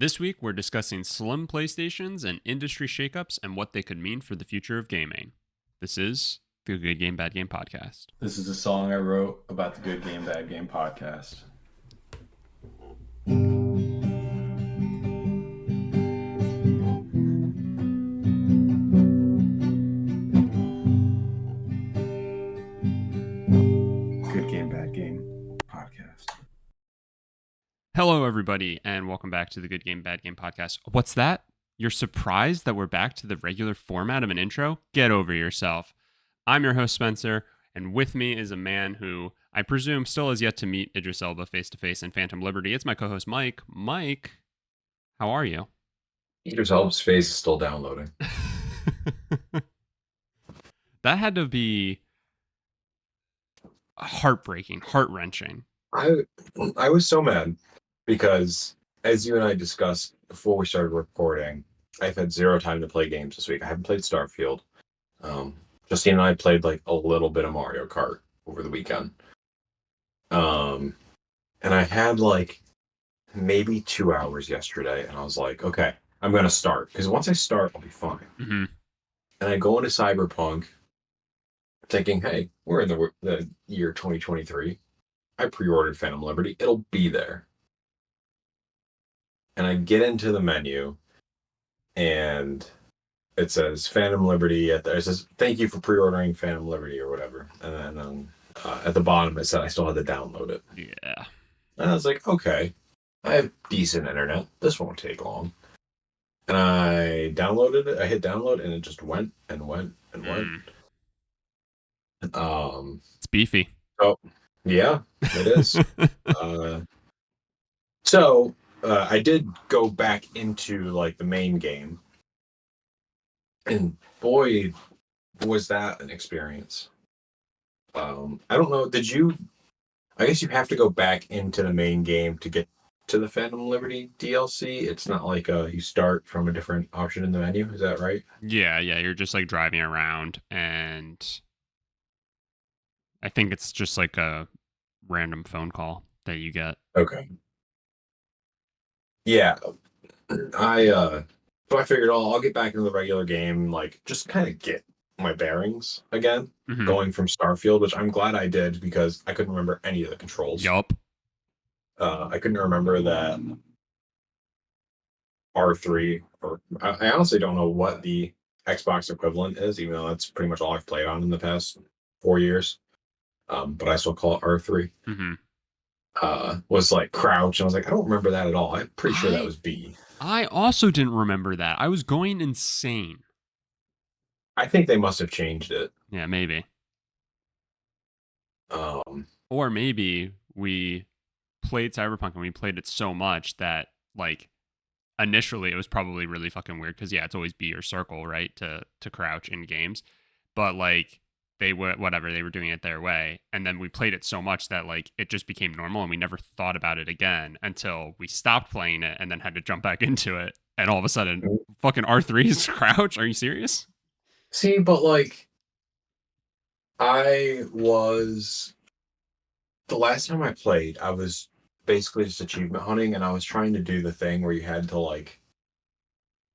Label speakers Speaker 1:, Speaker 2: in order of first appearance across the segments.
Speaker 1: This week, we're discussing slim PlayStations and industry shakeups and what they could mean for the future of gaming. This is the Good Game, Bad Game podcast.
Speaker 2: This is a song I wrote about the Good Game, Bad Game podcast. Good Game, Bad Game podcast.
Speaker 1: Hello, everybody, and welcome back to the Good Game, Bad Game podcast. What's that? You're surprised that we're back to the regular format of an intro? Get over yourself. I'm your host, Spencer, and with me is a man who I presume still has yet to meet Idris Elba face-to-face in Phantom Liberty. It's my co-host, Mike. Mike, how are you?
Speaker 3: Idris Elba's face is still downloading.
Speaker 1: That had to be heartbreaking, heart-wrenching.
Speaker 3: I was so mad because, as you and I discussed before we started recording, I've had zero time to play games this week. I haven't played Starfield. Justine and I played like a little bit of Mario Kart over the weekend. And I had like maybe 2 hours yesterday, and I was like, okay, I'm going to start. Because once I start, I'll be fine.
Speaker 1: Mm-hmm.
Speaker 3: And I go into Cyberpunk thinking, hey, we're in the year 2023. I pre-ordered Phantom Liberty. It'll be there. And I get into the menu, and it says Phantom Liberty. It says, thank you for pre-ordering Phantom Liberty or whatever. And then at the bottom, it said I still had to download it.
Speaker 1: Yeah.
Speaker 3: And I was like, okay, I have decent internet. This won't take long. And I downloaded it. I hit download, and it just went and went and went.
Speaker 1: It's beefy.
Speaker 3: Oh, yeah, it is. So I did go back into like the main game, and boy, was that an experience. I don't know. Did you? I guess you have to go back into the main game to get to the Phantom Liberty DLC. It's not like you start from a different option in the menu. Is that right?
Speaker 1: Yeah. You're just like driving around, and I think it's just like a random phone call that you get.
Speaker 3: Okay. Yeah, so I figured I'll get back into the regular game, like just kind of get my bearings again,
Speaker 1: Mm-hmm.
Speaker 3: going from Starfield, which I'm glad I did because I couldn't remember any of the controls.
Speaker 1: Yup.
Speaker 3: I couldn't remember that R3, or I honestly don't know what the Xbox equivalent is, even though that's pretty much all I've played on in the past 4 years. But I still call it R3.
Speaker 1: Mm-hmm.
Speaker 3: Was like crouch, and I was like, I don't remember that at all. I'm pretty sure that was B.
Speaker 1: I also didn't remember that. I was going insane.
Speaker 3: I think they must have changed it.
Speaker 1: Yeah, maybe.
Speaker 3: Um,
Speaker 1: Or maybe we played Cyberpunk and we played it so much that like initially it was probably really fucking weird because yeah, it's always B or circle, right? To crouch in games. But like they were doing it their way. And then we played it so much that like it just became normal and we never thought about it again until we stopped playing it and then had to jump back into it. And all of a sudden, fucking R3 is crouch. Are you serious?
Speaker 3: See, but like the last time I played, I was basically just achievement hunting, and I was trying to do the thing where you had to like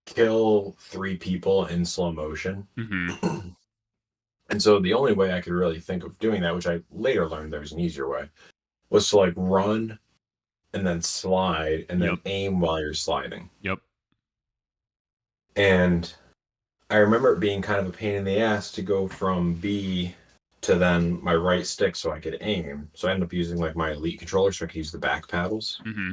Speaker 3: kill 3 people in slow motion.
Speaker 1: Mm-hmm.
Speaker 3: And so the only way I could really think of doing that, which I later learned there's an easier way, was to like run and then slide and then aim while you're sliding.
Speaker 1: Yep.
Speaker 3: And I remember it being kind of a pain in the ass to go from B to then my right stick so I could aim. So I ended up using like my Elite controller so I could use the back paddles.
Speaker 1: Mm-hmm.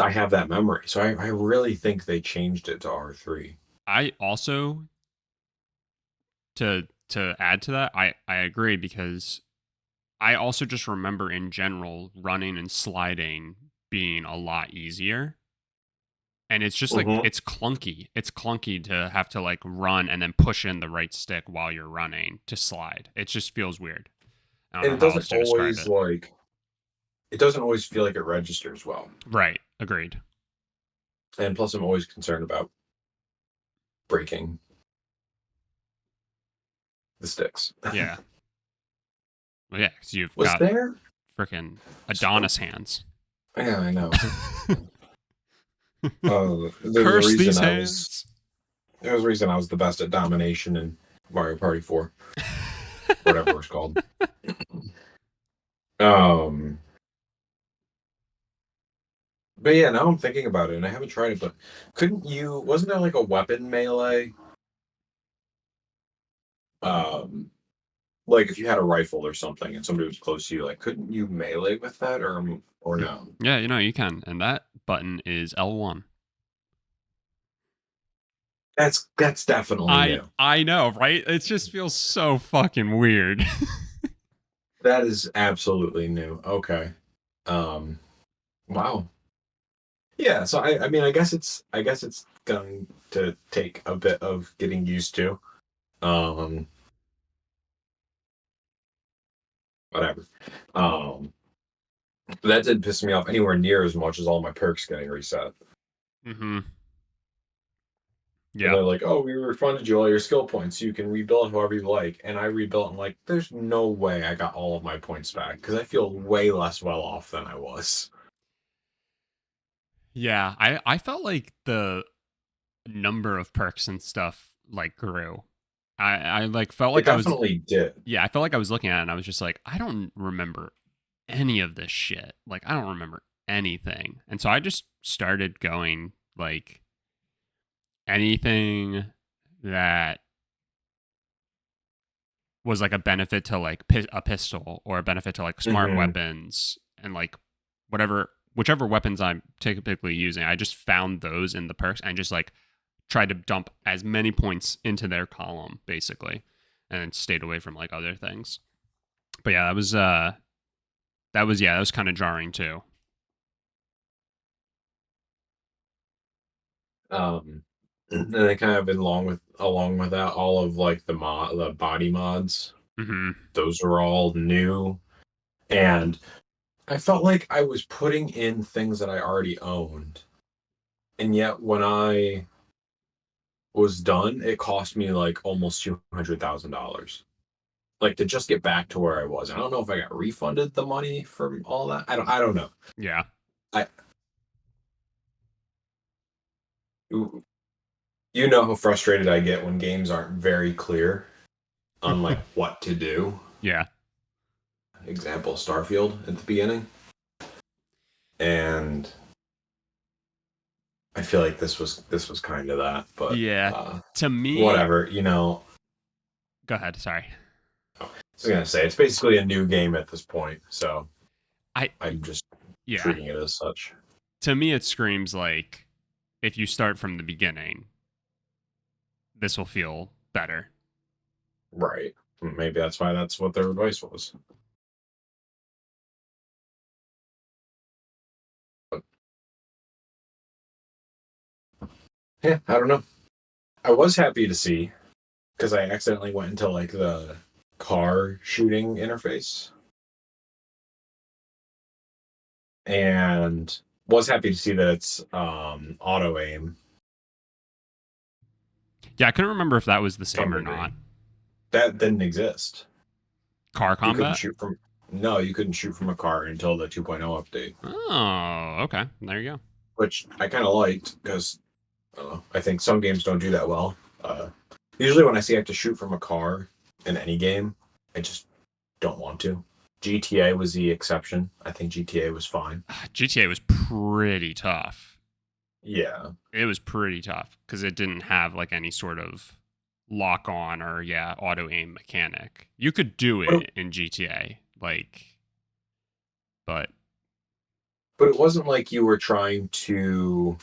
Speaker 3: I have that memory. So I really think they changed it to R3.
Speaker 1: I also, to add to that, I agree because I also just remember in general running and sliding being a lot easier. And it's just like, it's clunky. It's clunky to have to like run and then push in the right stick while you're running to slide. It just feels weird.
Speaker 3: And it doesn't always it doesn't always feel like it registers well.
Speaker 1: Right. Agreed.
Speaker 3: And plus I'm always concerned about breaking the sticks.
Speaker 1: Yeah. Well, yeah, because you've
Speaker 3: Was
Speaker 1: got
Speaker 3: there
Speaker 1: freaking Adonis hands.
Speaker 3: Yeah, I know. There's a
Speaker 1: Curse
Speaker 3: reason
Speaker 1: these
Speaker 3: I was.
Speaker 1: hands.
Speaker 3: There's a reason I was the best at domination in Mario Party 4, whatever it's called. Um, but yeah, now I'm thinking about it, and I haven't tried it. But couldn't you? Wasn't there like a weapon melee? Um, like if you had a rifle or something, and somebody was close to you, like couldn't you melee with that, or no?
Speaker 1: Yeah, you can. And that button is L1.
Speaker 3: That's definitely new.
Speaker 1: I know, right? It just feels so fucking weird.
Speaker 3: That is absolutely new. Okay. Um, wow. Yeah, so I mean I guess it's going to take a bit of getting used to. Um Whatever. Um that didn't piss me off anywhere near as much as all my perks getting reset.
Speaker 1: Mm-hmm.
Speaker 3: And
Speaker 1: Yeah.
Speaker 3: they're like, "Oh, we refunded you all your skill points. So you can rebuild however you like." And I rebuilt and like, there's no way I got all of my points back because I feel way less well off than I was.
Speaker 1: Yeah. I felt like the number of perks and stuff like grew. I like felt
Speaker 3: It
Speaker 1: like I was
Speaker 3: definitely did.
Speaker 1: I felt like I was looking at it and I was just like, I don't remember any of this shit. Like I don't remember anything. And so I just started going like anything that was like a benefit to like a pistol or a benefit to like smart
Speaker 3: Hmm.
Speaker 1: weapons and like whichever weapons I'm typically using, I just found those in the perks and just like tried to dump as many points into their column basically, and stayed away from like other things. But yeah, that was kind of jarring too.
Speaker 3: And then kind of along with that, all of like the body mods,
Speaker 1: Hmm.
Speaker 3: those were all new. And I felt like I was putting in things that I already owned. And yet when I was done, it cost me like almost $200,000. Like to just get back to where I was. I don't know if I got refunded the money from all that. I don't know.
Speaker 1: Yeah.
Speaker 3: I You know how frustrated I get when games aren't very clear on like what to do.
Speaker 1: Yeah.
Speaker 3: Example, Starfield at the beginning. And I feel like this was kind of that, but
Speaker 1: Yeah. To me,
Speaker 3: whatever, you know.
Speaker 1: go ahead. Sorry.
Speaker 3: I was gonna say it's basically a new game at this point, so
Speaker 1: I
Speaker 3: I'm just
Speaker 1: yeah.
Speaker 3: treating it as such.
Speaker 1: To me, it screams like if you start from the beginning, this will feel better.
Speaker 3: Right. Maybe that's why that's what their advice was. But yeah, I don't know. I was happy to see because I accidentally went into like the car shooting interface and was happy to see that it's auto aim
Speaker 1: Yeah, I couldn't remember if that was the
Speaker 3: to some
Speaker 1: same or
Speaker 3: degree.
Speaker 1: not.
Speaker 3: That didn't exist.
Speaker 1: Car
Speaker 3: You couldn't
Speaker 1: combat?
Speaker 3: shoot from No, you couldn't shoot from a car until the 2.0 update,
Speaker 1: Oh, okay. There you go.
Speaker 3: which I kind of liked because I don't know. I think some games don't do that well. Usually, when I see I have to shoot from a car in any game, I just don't want to. GTA was the exception. I think GTA was fine.
Speaker 1: GTA was pretty tough.
Speaker 3: Yeah,
Speaker 1: It was pretty tough because it didn't have like any sort of lock on or auto aim mechanic. You could do
Speaker 3: but
Speaker 1: it in GTA, like, but
Speaker 3: it wasn't like you were trying to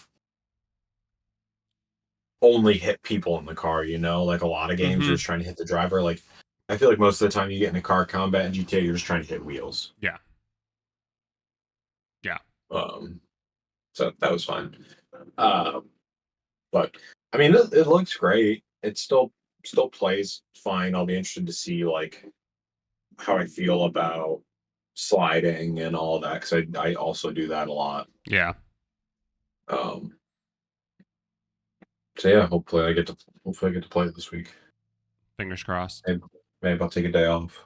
Speaker 3: only hit people in the car. You know, like a lot of games, you're
Speaker 1: mm-hmm.
Speaker 3: just trying to hit the driver. Like I feel like most of the time you get in a car combat in GTA, you're just trying to hit wheels.
Speaker 1: Yeah, yeah,
Speaker 3: Um, so that was fine. Um, But I mean, it looks great. It still plays fine. I'll be interested to see like how I feel about sliding and all of that because I also do that a lot.
Speaker 1: yeah.
Speaker 3: Um, so yeah, hopefully I get to play it this week.
Speaker 1: Fingers crossed.
Speaker 3: Maybe I'll take a day off.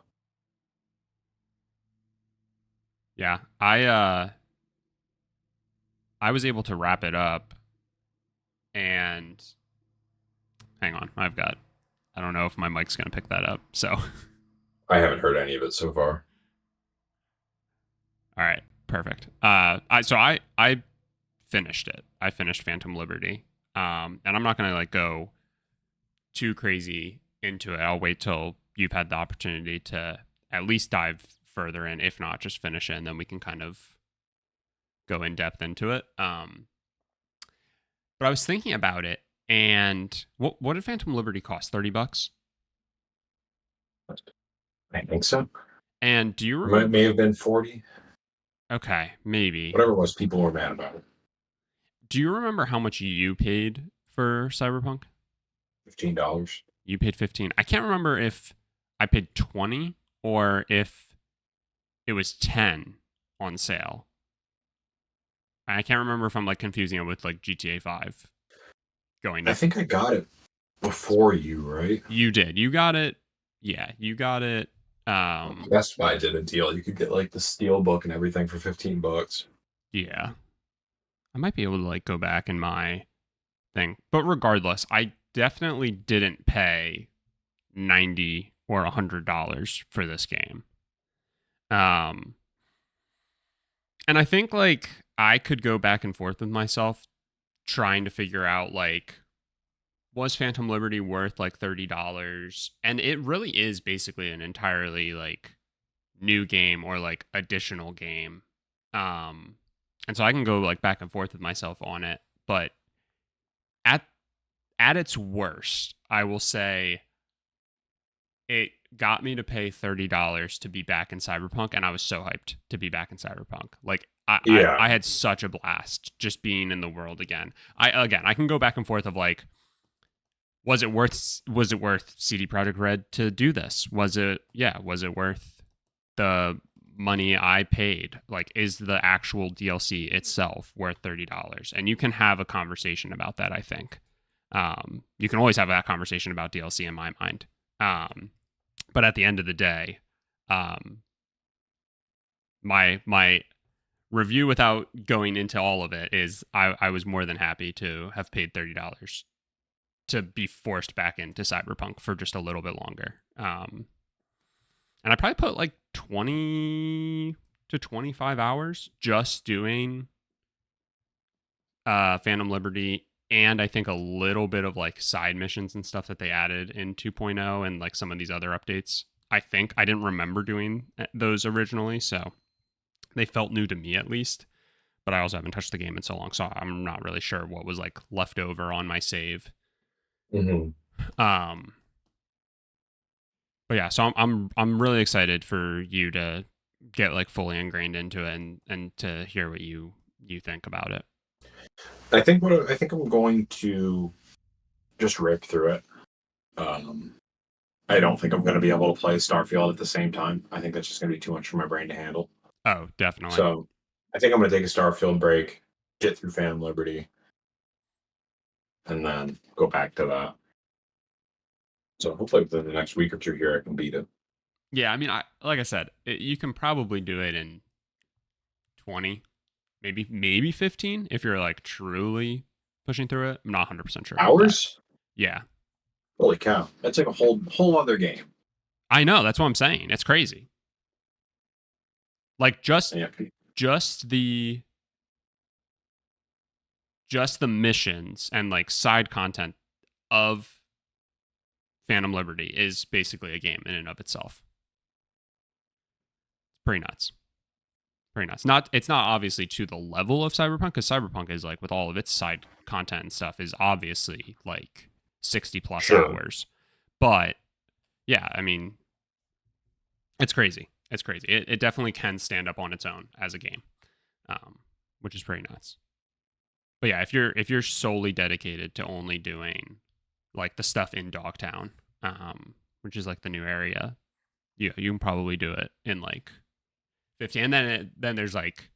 Speaker 1: Yeah, I I was able to wrap it up, and hang on, I don't know if my mic's gonna pick that up. So,
Speaker 3: I haven't heard any of it so far.
Speaker 1: all right, perfect. I finished it. I finished Phantom Liberty. And I'm not gonna like go too crazy into it. I'll wait till you've had the opportunity to at least dive further in, if not just finish it, and then we can kind of go in depth into it. But I was thinking about it, and what did Phantom Liberty cost? $30?
Speaker 3: I think so.
Speaker 1: And do you
Speaker 3: It
Speaker 1: remember?
Speaker 3: may have been 40.
Speaker 1: Okay, maybe.
Speaker 3: Whatever it was, people were mad about it.
Speaker 1: Do you remember how much you paid for Cyberpunk?
Speaker 3: $15.
Speaker 1: You paid 15. I can't remember if I paid 20 or if it was 10 on sale. I can't remember if I'm like confusing it with like GTA 5 going to.
Speaker 3: I think I got it before you, right?
Speaker 1: You did. You got it. Yeah, you got it.
Speaker 3: Best Buy did a deal. You could get like the steel book and everything for $15.
Speaker 1: Yeah. I might be able to like go back in my thing. But regardless, I definitely didn't pay $90 or $100 for this game. And I think like I could go back and forth with myself trying to figure out like, was Phantom Liberty worth like $30? And it really is basically an entirely like new game or like additional game. And so I can go like back and forth with myself on it, but at its worst, I will say it got me to pay $30 to be back in Cyberpunk, and I was so hyped to be back in Cyberpunk. Like I had such a blast just being in the world again. I can go back and forth of like, was it worth CD Projekt Red to do this? Was it worth the money I paid? Like, is the actual DLC itself worth $30? And you can have a conversation about that, I think. You can always have that conversation about DLC in my mind. But at the end of the day, my review without going into all of it is I was more than happy to have paid $30 to be forced back into Cyberpunk for just a little bit longer. And I probably put like 20 to 25 hours just doing Phantom Liberty, and I think a little bit of like side missions and stuff that they added in 2.0 and like some of these other updates. I think I didn't remember doing those originally, so they felt new to me at least. But I also haven't touched the game in so long, so I'm not really sure what was like left over on my save.
Speaker 3: Mm-hmm.
Speaker 1: But yeah, so I'm really excited for you to get like fully ingrained into it and to hear what you think about it.
Speaker 3: I think I'm going to just rip through it. I don't think I'm going to be able to play Starfield at the same time. I think that's just going to be too much for my brain to handle.
Speaker 1: Oh, definitely.
Speaker 3: So I think I'm going to take a Starfield break, get through Phantom Liberty, and then go back to that. So hopefully within the next week or two here, I can beat it.
Speaker 1: Yeah, I mean, like I said, you can probably do it in 20, maybe 15 if you're like truly pushing through it. I'm not 100% sure.
Speaker 3: Hours?
Speaker 1: Yeah.
Speaker 3: Holy cow! That's like a whole other game.
Speaker 1: I know. That's what I'm saying. It's crazy. Like just the missions and like side content of Phantom Liberty is basically a game in and of itself. Pretty nuts. It's not obviously to the level of Cyberpunk, because Cyberpunk is like, with all of its side content and stuff, is obviously like 60 plus hours. But yeah, I mean, it's crazy. It definitely can stand up on its own as a game, which is pretty nuts. But yeah, if you're solely dedicated to only doing like the stuff in Dogtown, which is like the new area, you can probably do it in like 50. And then there's like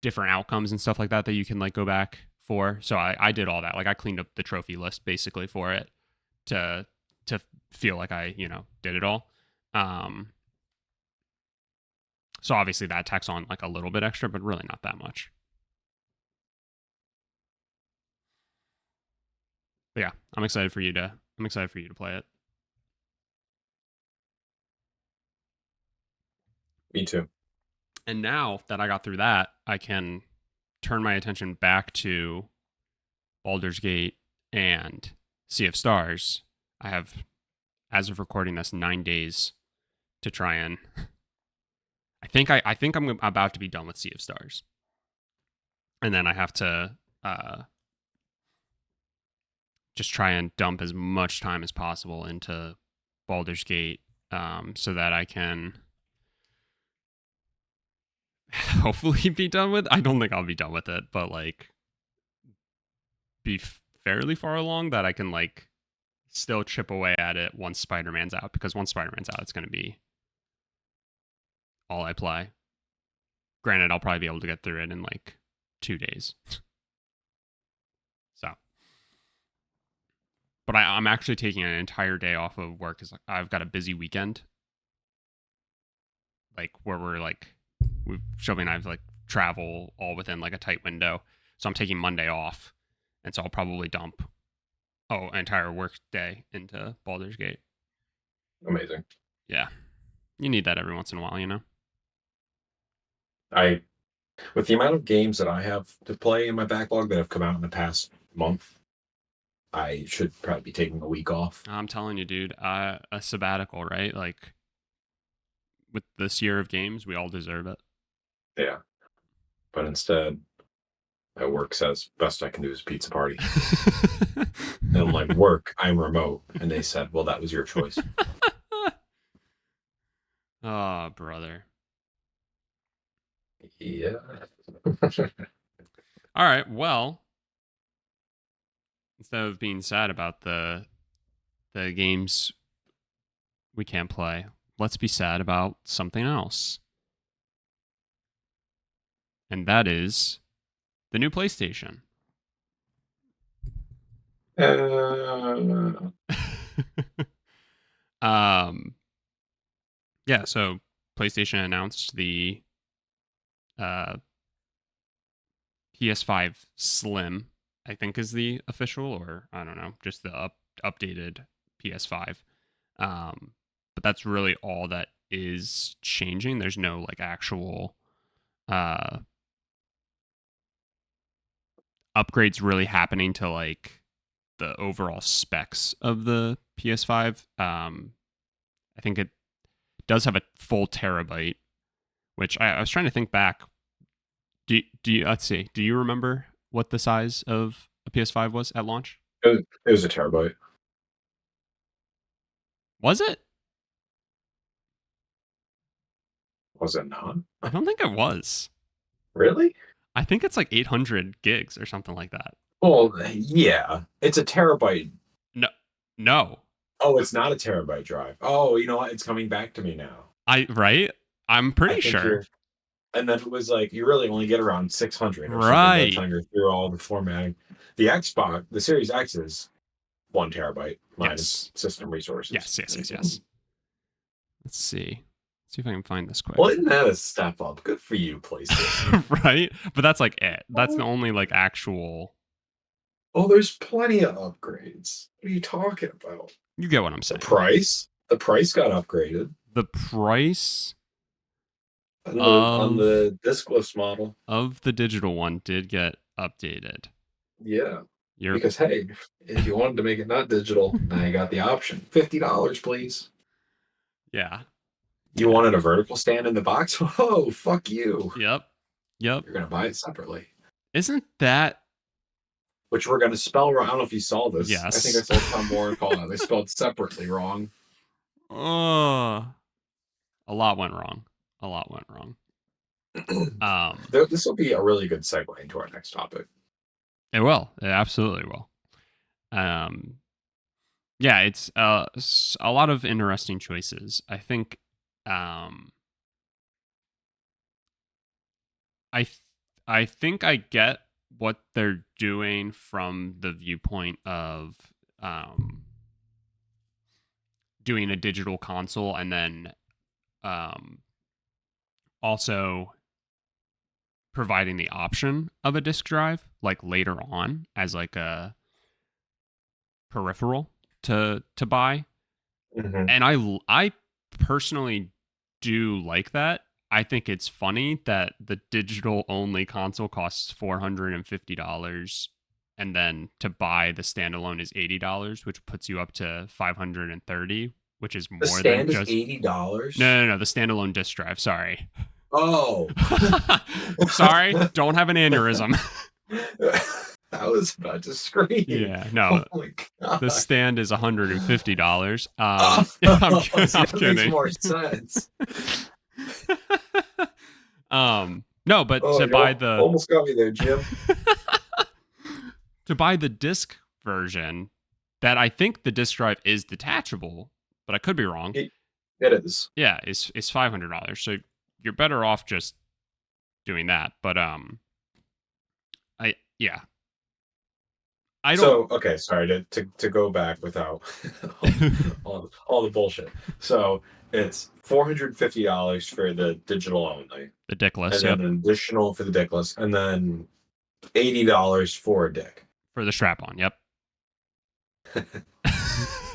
Speaker 1: different outcomes and stuff like that you can like go back for. So I did all that. Like I cleaned up the trophy list basically for it to feel like I, did it all. So obviously that tacks on like a little bit extra, but really not that much. But yeah, I'm excited for you to play it.
Speaker 3: Me too.
Speaker 1: And now that I got through that, I can turn my attention back to Baldur's Gate and Sea of Stars. I have, as of recording this, 9 days to try and. I think I'm about to be done with Sea of Stars, and then I have to just try and dump as much time as possible into Baldur's Gate, so that I can hopefully be done with. I don't think I'll be done with it, but like be fairly far along that I can like still chip away at it once Spider-Man's out, because once Spider-Man's out, it's going to be all I play. Granted, I'll probably be able to get through it in like 2 days. So, but I'm actually taking an entire day off of work because I've got a busy weekend. Like where Shelby and I have like travel all within like a tight window. So I'm taking Monday off, and so I'll probably dump an entire work day into Baldur's Gate.
Speaker 3: Amazing.
Speaker 1: Yeah, you need that every once in a while, you know.
Speaker 3: With the amount of games that I have to play in my backlog that have come out in the past month, I should probably be taking a week off.
Speaker 1: I'm telling you, dude, a sabbatical, right? Like with this year of games, we all deserve it.
Speaker 3: Yeah. But instead, my work says best I can do is pizza party. And I'm like, work, I'm remote. And they said, well, that was your choice.
Speaker 1: Oh, brother.
Speaker 3: Yeah.
Speaker 1: All right. Well, instead of being sad about the games we can't play, let's be sad about something else. And that is the new PlayStation. Yeah, so PlayStation announced the PS5 Slim, I think is the official, or I don't know, just the updated PS5. But that's really all that is changing. There's no like actual upgrades really happening to like the overall specs of the PS5. I think it does have a full terabyte, which I was trying to think back. Do you let's see? Do you remember what the size of a PS5 was at launch?
Speaker 3: It was a terabyte.
Speaker 1: Was it?
Speaker 3: Was it not?
Speaker 1: I don't think it was.
Speaker 3: Really?
Speaker 1: I think it's like 800 gigs or something like that.
Speaker 3: Well, yeah. It's a terabyte.
Speaker 1: No.
Speaker 3: Oh, it's not a terabyte drive. Oh, you know what? It's coming back to me now.
Speaker 1: Right? I'm pretty sure.
Speaker 3: And then it was like you really only get around 600 or something by the time you're through all the formatting. The Xbox, the Series X is 1 terabyte minus system resources.
Speaker 1: Yes. Let's see. See if I can find this quick.
Speaker 3: Well, isn't that a step up? Good for you, PlayStation.
Speaker 1: Right? But that's like it. That's the only like actual.
Speaker 3: Oh, there's plenty of upgrades. What are you talking about?
Speaker 1: You get what I'm saying.
Speaker 3: The price got upgraded.
Speaker 1: The price
Speaker 3: on the diskless model
Speaker 1: of the digital one did get updated.
Speaker 3: Yeah. Because hey, if you wanted to make it not digital, now you got the option. $50, please.
Speaker 1: Yeah.
Speaker 3: You wanted a vertical stand in the box? Oh, fuck you.
Speaker 1: Yep.
Speaker 3: You're gonna buy it separately.
Speaker 1: Isn't that?
Speaker 3: Which we're gonna spell wrong. I don't know if you saw this.
Speaker 1: Yes.
Speaker 3: I think I saw Tom Moore call it. They spelled separately wrong.
Speaker 1: A lot went wrong.
Speaker 3: This will be a really good segue into our next topic.
Speaker 1: It will. It absolutely will. Yeah, it's a lot of interesting choices. I think. I think I get what they're doing from the viewpoint of doing a digital console and then also providing the option of a disk drive like later on as like a peripheral to buy.
Speaker 3: Mhm.
Speaker 1: And I personally do like that. I think it's funny that the digital only console costs $450, and then to buy the standalone is $80, which puts you up to $530, which is
Speaker 3: The
Speaker 1: more than
Speaker 3: stand is
Speaker 1: just
Speaker 3: $80.
Speaker 1: no, the standalone disc drive. Sorry.
Speaker 3: Oh,
Speaker 1: Sorry, don't have an aneurysm.
Speaker 3: I was about to scream.
Speaker 1: Yeah, no.
Speaker 3: Oh my god.
Speaker 1: The stand is $150.
Speaker 3: Oh,
Speaker 1: I'm,
Speaker 3: see,
Speaker 1: I'm
Speaker 3: that makes
Speaker 1: kidding.
Speaker 3: more sense.
Speaker 1: No, but
Speaker 3: Oh,
Speaker 1: to
Speaker 3: you
Speaker 1: buy the
Speaker 3: almost got me there, Jim.
Speaker 1: to buy the disc version, that I think the disc drive is detachable, but I could be wrong.
Speaker 3: It is.
Speaker 1: Yeah, is $500. So you're better off just doing that. But I yeah. I don't
Speaker 3: So okay, sorry to go back without all the bullshit. So it's $450 for the digital only,
Speaker 1: the dickless,
Speaker 3: and
Speaker 1: yep,
Speaker 3: then an additional for the dickless, and then $80 for a dick.
Speaker 1: for the strap on, yep.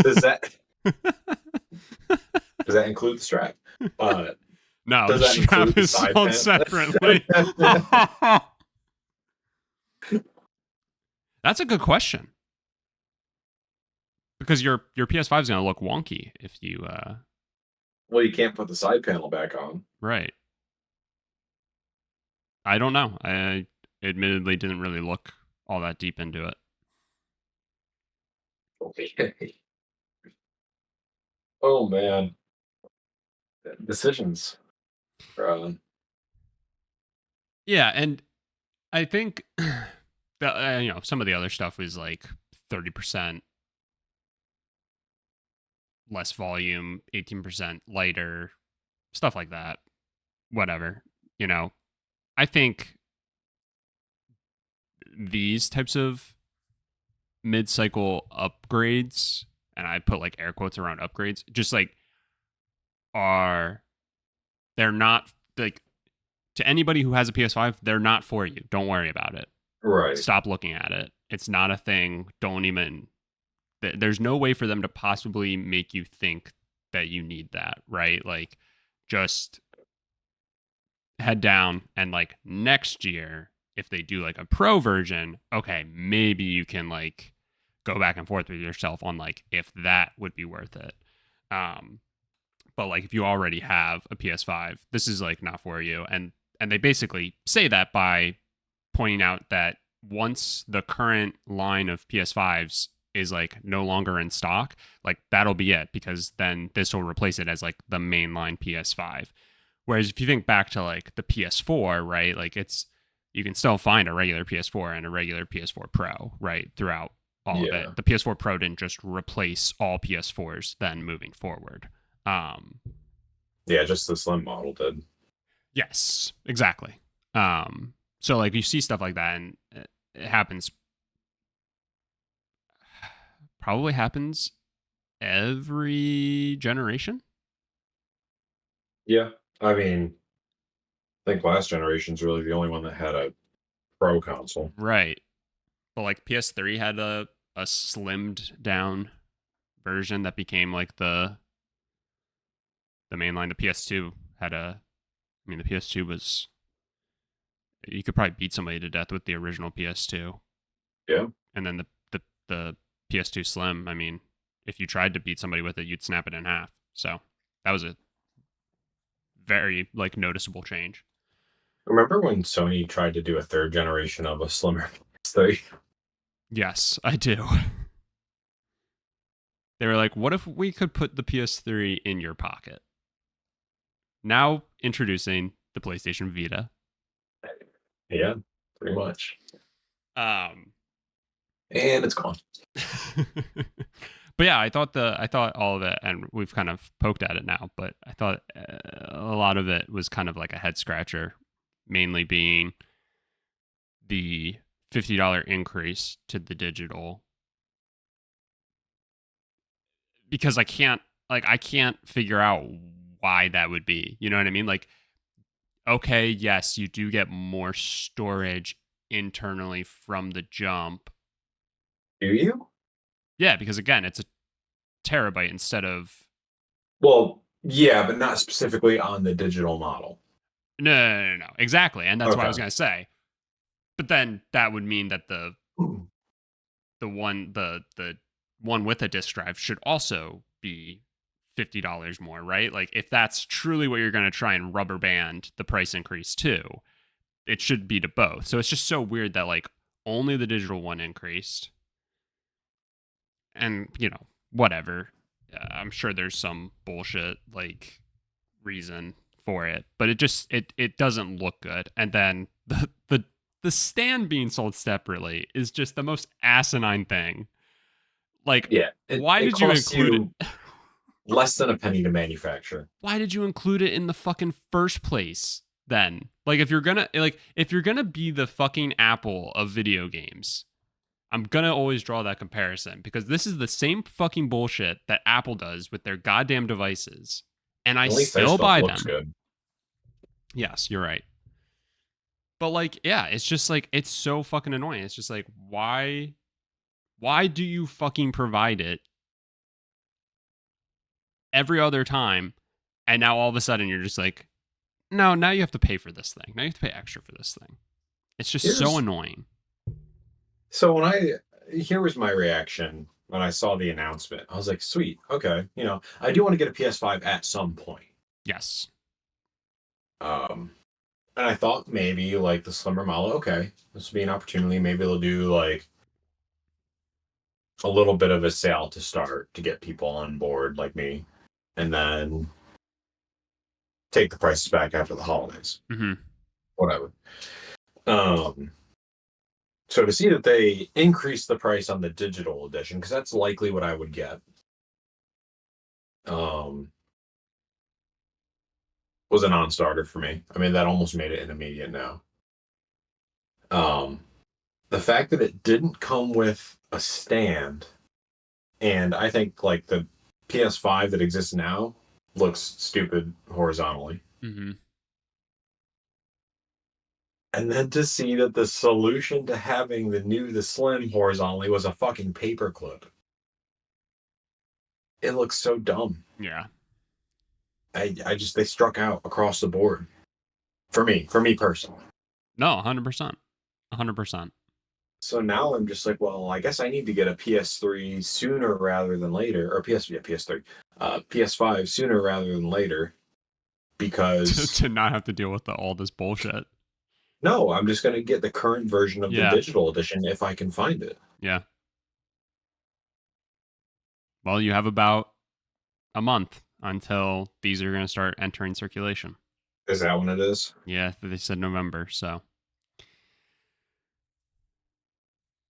Speaker 3: Does that include the strap?
Speaker 1: No,
Speaker 3: Does
Speaker 1: the
Speaker 3: that
Speaker 1: strap
Speaker 3: include the
Speaker 1: is
Speaker 3: side
Speaker 1: sold
Speaker 3: panel?
Speaker 1: separately. That's a good question. Because your PS5 is going to look wonky if you
Speaker 3: Well, you can't put the side panel back on.
Speaker 1: right. I don't know. I admittedly didn't really look all that deep into it.
Speaker 3: Okay. Oh man, decisions.
Speaker 1: Yeah, and I think that some of the other stuff was like 30% less volume, 18% lighter, stuff like that. Whatever. I think these types of mid-cycle upgrades, and I put like air quotes around upgrades, just like they're not like, to anybody who has a PS5, they're not for you. Don't worry about it.
Speaker 3: Right.
Speaker 1: Stop looking at it. It's not a thing. Don't even. There's no way for them to possibly make you think that you need that, right? Like, just head down, and like next year, if they do like a pro version, okay, maybe you can like go back and forth with yourself on like if that would be worth it. But like if you already have a PS5, this is like not for you. And they basically say that by pointing out that once the current line of PS5s is like no longer in stock, like that'll be it, because then this will replace it as like the mainline PS5. Whereas if you think back to like the PS4, right, like you can still find a regular PS4 and a regular PS4 Pro, right, throughout all of it. The PS4 Pro didn't just replace all PS4s then moving forward.
Speaker 3: Yeah, just the slim model did.
Speaker 1: Yes, exactly. So like you see stuff like that, and it happens. Probably happens every generation.
Speaker 3: Yeah, I mean, I think last generation's really the only one that had a pro console.
Speaker 1: Right. But like PS3 had a slimmed down version that became like the mainline. The PS2 had the PS2 was, you could probably beat somebody to death with the original PS2.
Speaker 3: Yeah.
Speaker 1: And then the PS2 Slim, I mean, if you tried to beat somebody with it, you'd snap it in half. So that was a very like noticeable change.
Speaker 3: Remember when Sony tried to do a third generation of a slimmer PS3?
Speaker 1: Yes, I do. They were like, what if we could put the PS3 in your pocket? Now introducing the PlayStation Vita.
Speaker 3: Yeah, pretty much.
Speaker 1: Um,
Speaker 3: and it's gone.
Speaker 1: But yeah, I thought all of it, and we've kind of poked at it now, but I thought a lot of it was kind of like a head scratcher, mainly being the $50 increase to the digital, because I can't figure out why that would be. You know what I mean? Like, okay, yes, you do get more storage internally from the jump.
Speaker 3: Do you?
Speaker 1: Yeah, because again, it's a terabyte instead of
Speaker 3: Well, yeah, but not specifically on the digital model.
Speaker 1: no. Exactly. And that's what I
Speaker 3: Okay.
Speaker 1: was gonna say. But then that would mean that the one with a disk drive should also be $50 more, right? Like if that's truly what you're gonna try and rubber band the price increase to, it should be to both. So it's just so weird that like only the digital one increased. And, whatever. I'm sure there's some bullshit like reason for it, but it doesn't look good. And then the stand being sold separately is just the most asinine thing. Like,
Speaker 3: Yeah,
Speaker 1: why
Speaker 3: it
Speaker 1: did you
Speaker 3: costs
Speaker 1: include
Speaker 3: you
Speaker 1: it?
Speaker 3: less than a penny to manufacture.
Speaker 1: Why did you include it in the fucking first place then? Like if you're gonna be the fucking Apple of video games, I'm gonna always draw that comparison because this is the same fucking bullshit that Apple does with their goddamn devices. And I
Speaker 3: At least their
Speaker 1: still
Speaker 3: stuff
Speaker 1: buy
Speaker 3: looks
Speaker 1: them.
Speaker 3: good.
Speaker 1: Yes, you're right. But like, yeah, it's just like it's so fucking annoying. It's just like, why do you fucking provide it every other time? And now all of a sudden you're just like, no, now you have to pay for this thing. Now you have to pay extra for this thing. It's just so annoying.
Speaker 3: So here was my reaction when I saw the announcement. I was like, sweet, okay, I do want to get a PS5 at some point.
Speaker 1: Yes.
Speaker 3: And I thought maybe like the slimmer model, okay, this will be an opportunity. Maybe they'll do like a little bit of a sale to start to get people on board like me, and then take the prices back after the holidays.
Speaker 1: Mm-hmm.
Speaker 3: Whatever. So to see that they increased the price on the digital edition, because that's likely what I would get, was a non-starter for me. I mean, that almost made it an immediate no. The fact that it didn't come with a stand, and I think like the PS5 that exists now looks stupid horizontally.
Speaker 1: Mm-hmm.
Speaker 3: And then to see that the solution to having the slim horizontally was a fucking paperclip. It looks so dumb.
Speaker 1: Yeah.
Speaker 3: They struck out across the board. For me personally.
Speaker 1: No, 100%. 100%.
Speaker 3: So now I'm just like, well, I guess I need to get a PS3 sooner rather than later, or PS3, PS5 sooner rather than later, because
Speaker 1: to not have to deal with all this bullshit.
Speaker 3: no, I'm just going to get the current version of the digital edition if I can find it.
Speaker 1: Yeah. Well, you have about a month until these are going to start entering circulation.
Speaker 3: Is that when it is?
Speaker 1: Yeah, they said November, so.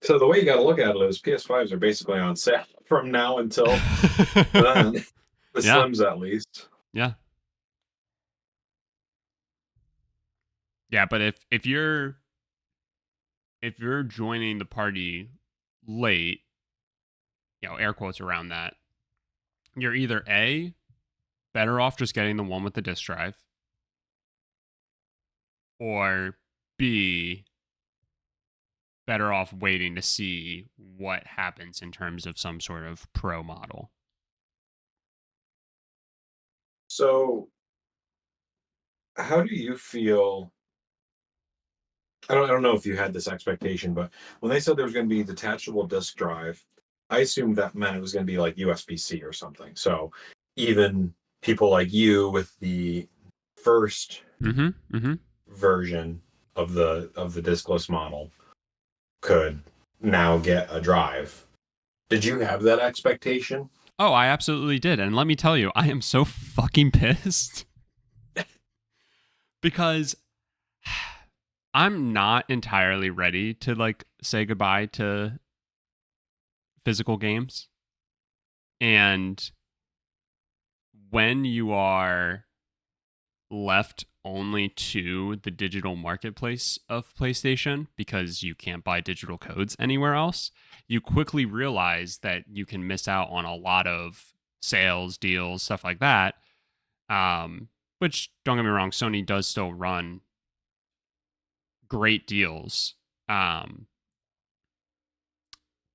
Speaker 3: So the way you got to look at it is PS5s are basically on sale from now until then. The Slims, at least.
Speaker 1: Yeah. Yeah, but if you're joining the party late, air quotes around that, you're either A, better off just getting the one with the disk drive, or B, better off waiting to see what happens in terms of some sort of pro model.
Speaker 3: So how do you feel? I don't know if you had this expectation, but when they said there was going to be detachable disk drive, I assumed that meant it was going to be like USB-C or something. So even people like you with the first version of the diskless model could now get a drive. Did you have that expectation?
Speaker 1: Oh, I absolutely did. And let me tell you, I am so fucking pissed. Because I'm not entirely ready to like say goodbye to physical games. And when you are left only to the digital marketplace of PlayStation because you can't buy digital codes anywhere else, you quickly realize that you can miss out on a lot of sales, deals, stuff like that. Which, don't get me wrong, Sony does still run great deals.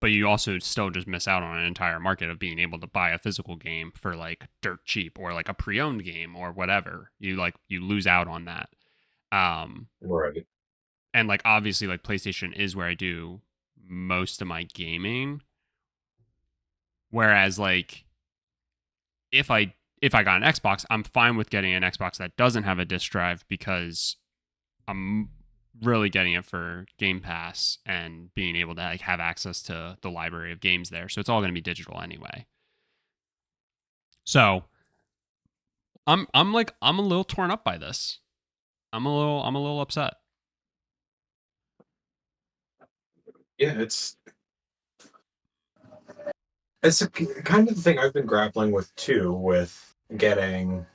Speaker 1: But but you also still just miss out on an entire market of being able to buy a physical game for like dirt cheap, or like a pre-owned game or whatever. You lose out on that.
Speaker 3: Right.
Speaker 1: And like obviously like PlayStation is where I do most of my gaming. Whereas like if I got an Xbox, I'm fine with getting an Xbox that doesn't have a disc drive, because I'm really getting it for Game Pass and being able to like have access to the library of games there. So it's all going to be digital anyway. So I'm a little torn up by this. I'm a little upset.
Speaker 3: Yeah, it's a, kind of the thing I've been grappling with too, with getting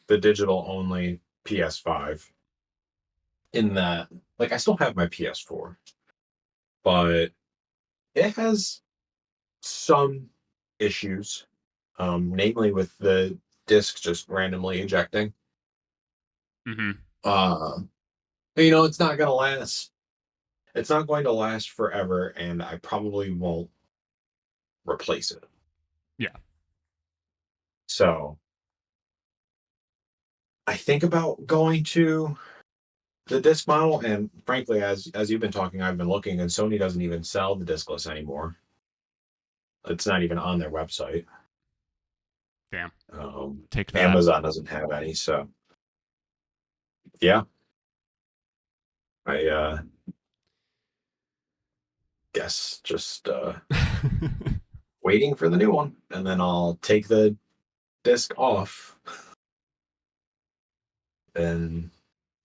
Speaker 3: the digital only PS5. In that, like, I still have my PS4, but it has some issues, namely with the disc just randomly ejecting.
Speaker 1: Mm-hmm.
Speaker 3: It's not gonna last. It's not going to last forever, and I probably won't replace it.
Speaker 1: Yeah.
Speaker 3: So I think about going to the disc model, and frankly, as you've been talking, I've been looking, and Sony doesn't even sell the discless anymore. It's not even on their website.
Speaker 1: Damn. Take that.
Speaker 3: Amazon doesn't have any, so yeah. I guess just waiting for the new one, and then I'll take the disc off and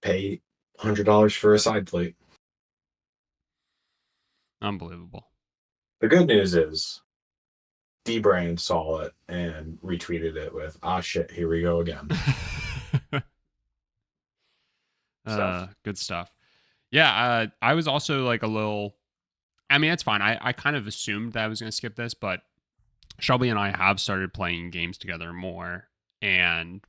Speaker 3: pay $100 for a side plate.
Speaker 1: Unbelievable.
Speaker 3: The good news is D-Brand saw it and retweeted it with, "Ah, shit, here we go again."
Speaker 1: Good stuff. Yeah, I was also like a little. I mean, it's fine. I kind of assumed that I was going to skip this, but Shelby and I have started playing games together more, and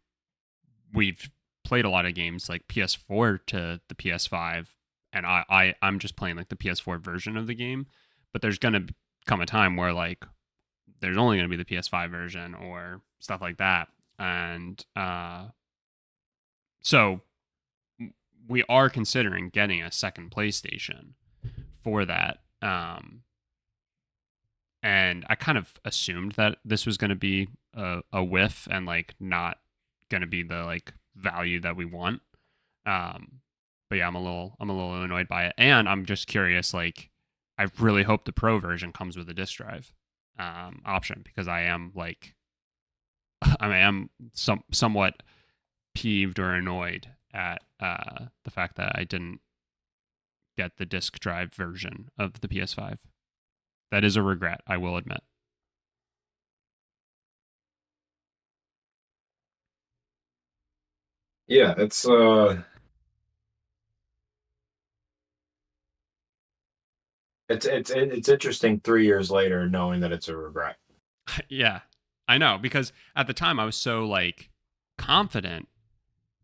Speaker 1: we've played a lot of games like PS4 to the PS5, and I'm just playing like the PS4 version of the game. But there's going to come a time where like there's only going to be the PS5 version or stuff like that, and so we are considering getting a second PlayStation for that. And I kind of assumed that this was going to be a whiff and like not going to be the like value that we want. But yeah, I'm a little annoyed by it, and I'm just curious. Like, I really hope the Pro version comes with a disc drive option, because I am like, I am somewhat peeved or annoyed at the fact that I didn't get the disc drive version of the PS5. That is a regret, I will admit.
Speaker 3: Yeah, it's interesting 3 years later knowing that it's a regret.
Speaker 1: Yeah, I know, because at the time I was so like confident,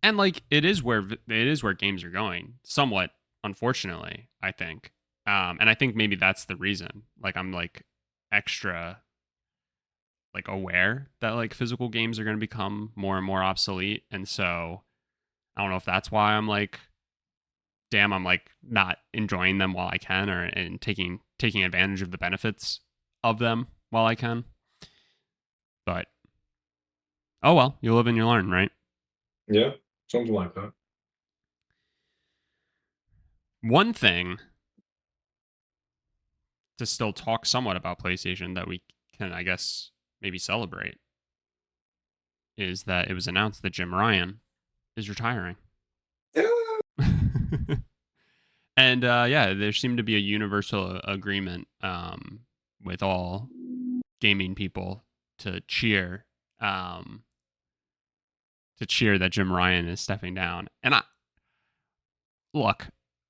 Speaker 1: and like it is where games are going, somewhat, unfortunately, I think. And I think maybe that's the reason. Like I'm like extra like aware that like physical games are going to become more and more obsolete, and so I don't know if that's why I'm like, damn, I'm like not enjoying them while I can, or and taking advantage of the benefits of them while I can. But oh well, you live and you learn, right?
Speaker 3: Yeah, something like that.
Speaker 1: One thing to still talk somewhat about PlayStation that we can, I guess, maybe celebrate is that it was announced that Jim Ryan is retiring. And yeah, there seemed to be a universal agreement with all gaming people to cheer that Jim Ryan is stepping down. And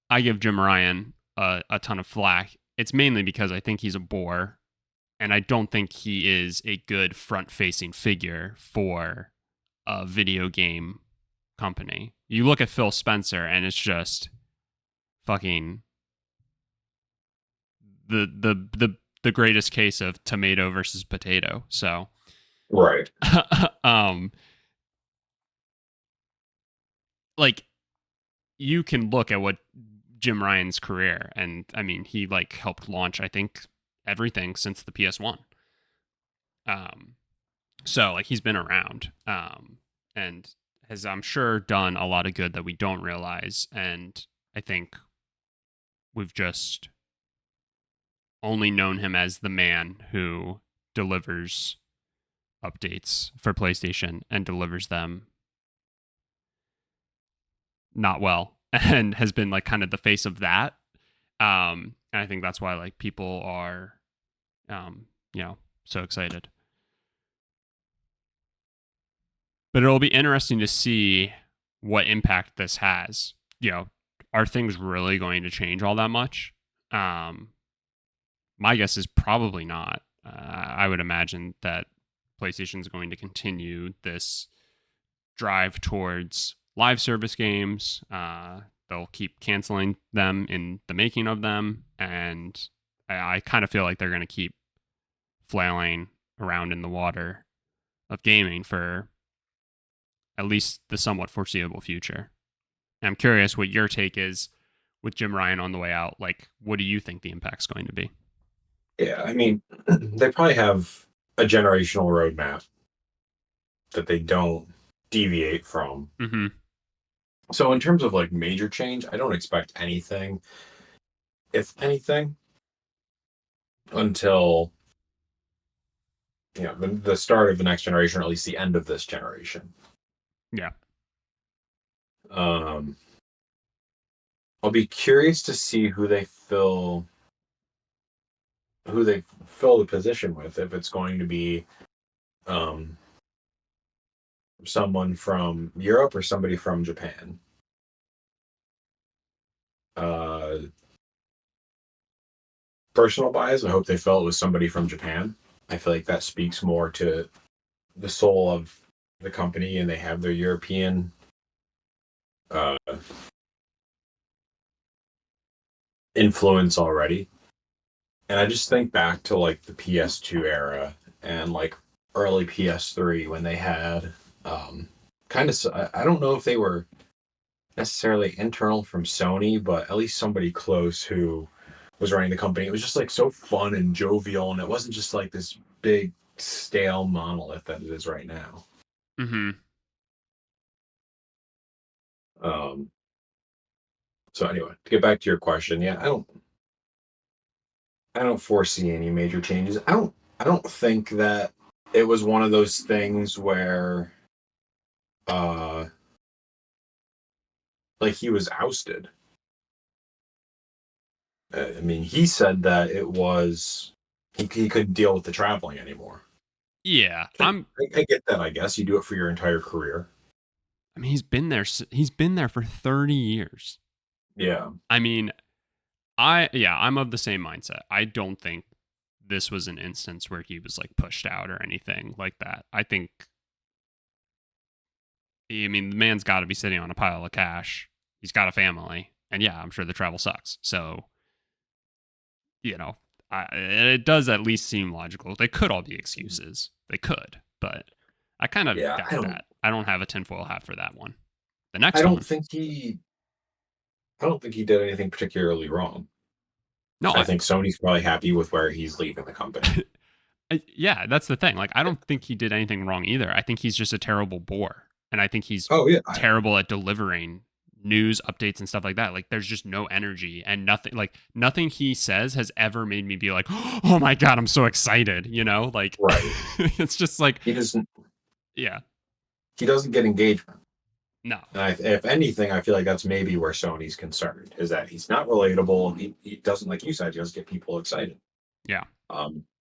Speaker 1: I give Jim Ryan a ton of flack. It's mainly because I think he's a bore, and I don't think he is a good front-facing figure for a video game company. You look at Phil Spencer, and it's just fucking the greatest case of tomato versus potato. So,
Speaker 3: Right.
Speaker 1: um, like you can look at what Jim Ryan's career, and I mean, he like helped launch, I think, everything since the PS1. Um, so like he's been around, and has, I'm sure, done a lot of good that we don't realize. And I think we've just only known him as the man who delivers updates for PlayStation and delivers them not well, and has been like kind of the face of that. And I think that's why like people are, um, so excited. But it'll be interesting to see what impact this has. Are things really going to change all that much? My guess is probably not. I would imagine that PlayStation is going to continue this drive towards live service games. They'll keep canceling them in the making of them, and I kind of feel like they're going to keep flailing around in the water of gaming for at least the somewhat foreseeable future. And I'm curious what your take is with Jim Ryan on the way out. Like, what do you think the impact's going to be?
Speaker 3: Yeah, I mean, they probably have a generational roadmap that they don't deviate from.
Speaker 1: Mm-hmm.
Speaker 3: So in terms of like major change, I don't expect anything, if anything, until the start of the next generation, or at least the end of this generation.
Speaker 1: Yeah.
Speaker 3: I'll be curious to see who they fill the position with. If it's going to be someone from Europe or somebody from Japan. Personal bias, I hope they fill it with somebody from Japan. I feel like that speaks more to the soul of the company, and they have their European influence already. And I just think back to like the PS2 era and like early PS3 when they had kind of, I don't know if they were necessarily internal from Sony, but at least somebody close who was running the company. It was just like so fun and jovial, and it wasn't just like this big stale monolith that it is right now.
Speaker 1: Mm-hmm.
Speaker 3: So anyway, to get back to your question, yeah, I don't foresee any major changes. I don't think that it was one of those things where like he was ousted. I mean, he said that it was he couldn't deal with the traveling anymore.
Speaker 1: Yeah,
Speaker 3: I get that. I guess you do it for your entire career.
Speaker 1: I mean, he's been there. He's been there for 30 years.
Speaker 3: Yeah.
Speaker 1: I mean, I'm of the same mindset. I don't think this was an instance where he was like pushed out or anything like that. I mean, the man's got to be sitting on a pile of cash. He's got a family, and yeah, I'm sure the travel sucks. So, it does at least seem logical. They could all be excuses. They could, but I kind of
Speaker 3: Yeah,
Speaker 1: got that. I don't have a tinfoil hat for that one. The next
Speaker 3: I
Speaker 1: one,
Speaker 3: don't think he did anything particularly wrong.
Speaker 1: no,
Speaker 3: I think Sony's probably happy with where he's leaving the company.
Speaker 1: yeah, that's the thing. Like, I don't think he did anything wrong either. I think he's just a terrible bore, and I think he's
Speaker 3: Oh yeah,
Speaker 1: terrible at delivering news updates and stuff like that. Like, there's just no energy, and nothing he says has ever made me be like, oh my god, I'm so excited. Like,
Speaker 3: right.
Speaker 1: it's just like,
Speaker 3: He doesn't
Speaker 1: yeah,
Speaker 3: get engagement.
Speaker 1: no,
Speaker 3: And if anything, I feel like that's maybe where Sony's concerned, is that he's not relatable. He doesn't, like you said, he doesn't get people excited.
Speaker 1: yeah.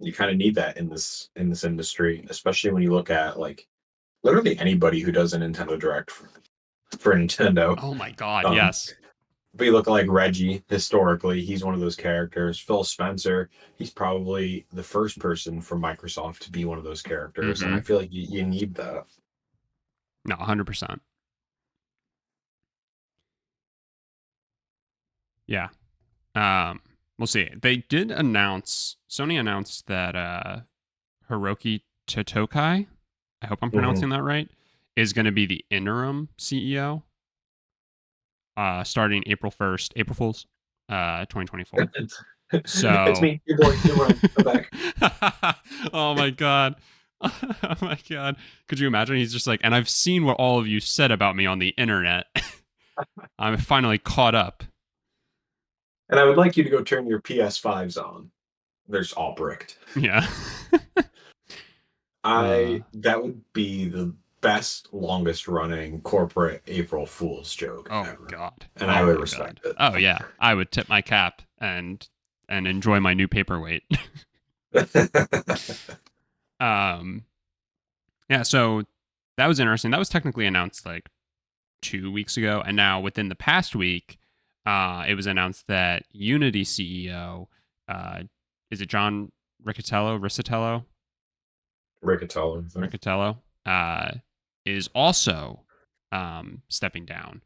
Speaker 3: You kind of need that in this industry, especially when you look at like literally anybody who does a Nintendo Direct for Nintendo.
Speaker 1: Oh my god, yes.
Speaker 3: But you look at like Reggie, historically, he's one of those characters. Phil Spencer, he's probably the first person from Microsoft to be one of those characters. And I feel like you need that.
Speaker 1: No, 100%. Yeah. We'll see. They did announce, Sony announced that Hiroki Totokai, I hope I'm
Speaker 3: Mhm.
Speaker 1: pronouncing that right, is going to be the interim CEO starting April 1st, April Fools, 2024.
Speaker 3: It's
Speaker 1: So,
Speaker 3: me, your boy, your Ryan. I'm back.
Speaker 1: oh my God. Oh my God. Could you imagine? He's just like, and I've seen what all of you said about me on the internet. I'm finally caught up.
Speaker 3: And I would like you to go turn your PS5s on. There's all bricked.
Speaker 1: Yeah.
Speaker 3: I That would be the best, longest running corporate April Fool's joke
Speaker 1: Oh my
Speaker 3: ever.
Speaker 1: God.
Speaker 3: And I
Speaker 1: Oh
Speaker 3: would
Speaker 1: my
Speaker 3: respect
Speaker 1: God.
Speaker 3: it.
Speaker 1: Oh yeah. I would tip my cap and enjoy my new paperweight. um yeah, so that was interesting. That was technically announced like 2 weeks ago, and now within the past week, it was announced that Unity CEO, is it John
Speaker 3: Riccatello.
Speaker 1: Riccatello, is also stepping down.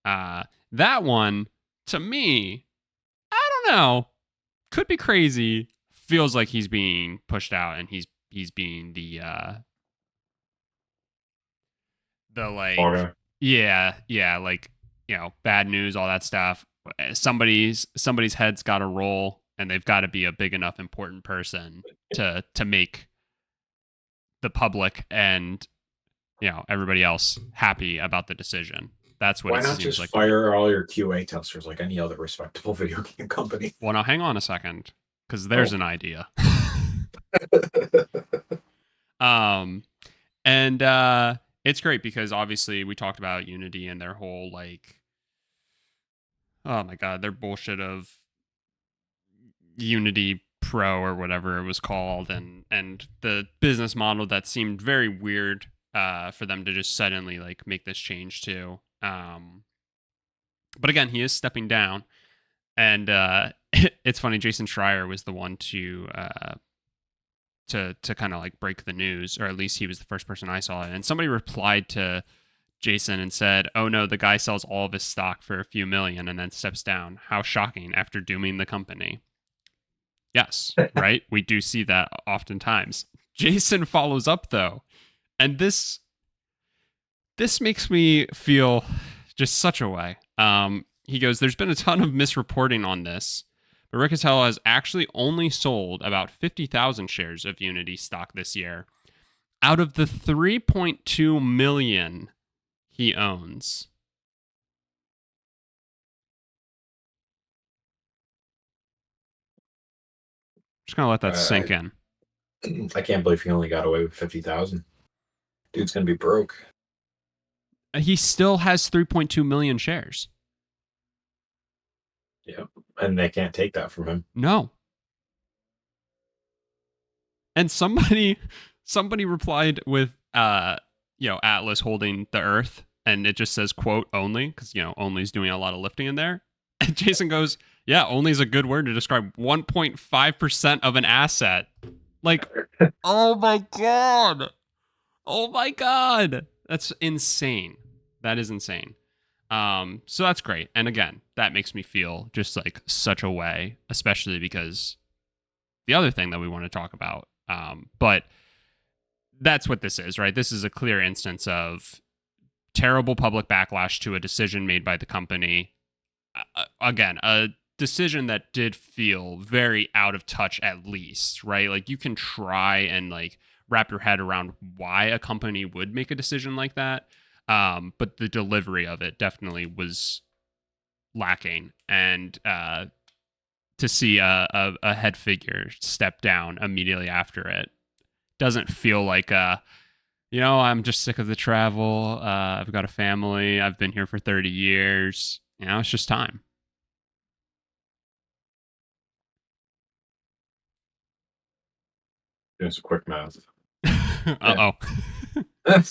Speaker 1: That one, to me, I don't know, could be crazy. Feels like he's being pushed out, and he's being the like,
Speaker 3: Okay.
Speaker 1: yeah, like, bad news, all that stuff. Somebody's head's got to roll, and they've got to be a big enough important person to make the public and everybody else happy about the decision. That's what
Speaker 3: Why
Speaker 1: it
Speaker 3: not
Speaker 1: seems
Speaker 3: just
Speaker 1: like to me.
Speaker 3: fire all your QA testers like any other respectable video game company?
Speaker 1: Well, now hang on a second, because there's
Speaker 3: Oh.
Speaker 1: an idea. um and it's great because obviously we talked about Unity and their whole like, oh my God, their bullshit of Unity Pro or whatever it was called, and the business model that seemed very weird for them to just suddenly like make this change to. But again, he is stepping down, and it's funny. Jason Schreier was the one to kind of like break the news, or at least he was the first person I saw it. And somebody replied to Jason and said, "Oh no, the guy sells all of his stock for a few million and then steps down. How shocking after dooming the company." Yes, right? We do see that oftentimes. Jason follows up though, and this makes me feel just such a way. He goes, "There's been a ton of misreporting on this, but Riccatello has actually only sold about 50,000 shares of Unity stock this year out of the 3.2 million he owns." Just gonna let that
Speaker 3: Uh,
Speaker 1: sink in.
Speaker 3: I can't believe he only got away with 50,000. Dude's gonna be broke.
Speaker 1: He still has 3.2 million shares.
Speaker 3: Yeah, and they can't take that from him.
Speaker 1: No. And somebody replied with Atlas holding the earth, and it just says quote only, because only's doing a lot of lifting in there. And Jason goes, "Yeah, only is a good word to describe 1.5% of an asset." Like, oh my God. Oh my God. That's insane. That is insane. So that's great. And again, that makes me feel just like such a way, especially because the other thing that we want to talk about. But that's what this is, right? This is a clear instance of terrible public backlash to a decision made by the company. Again, a decision that did feel very out of touch, at least, right? Like, you can try and like wrap your head around why a company would make a decision like that. But the delivery of it definitely was lacking. And to see a head figure step down immediately after it doesn't feel like I'm just sick of the travel. I've got a family. I've been here for 30 years. It's just time.
Speaker 3: Doing some quick math.
Speaker 1: Uh
Speaker 3: Yeah.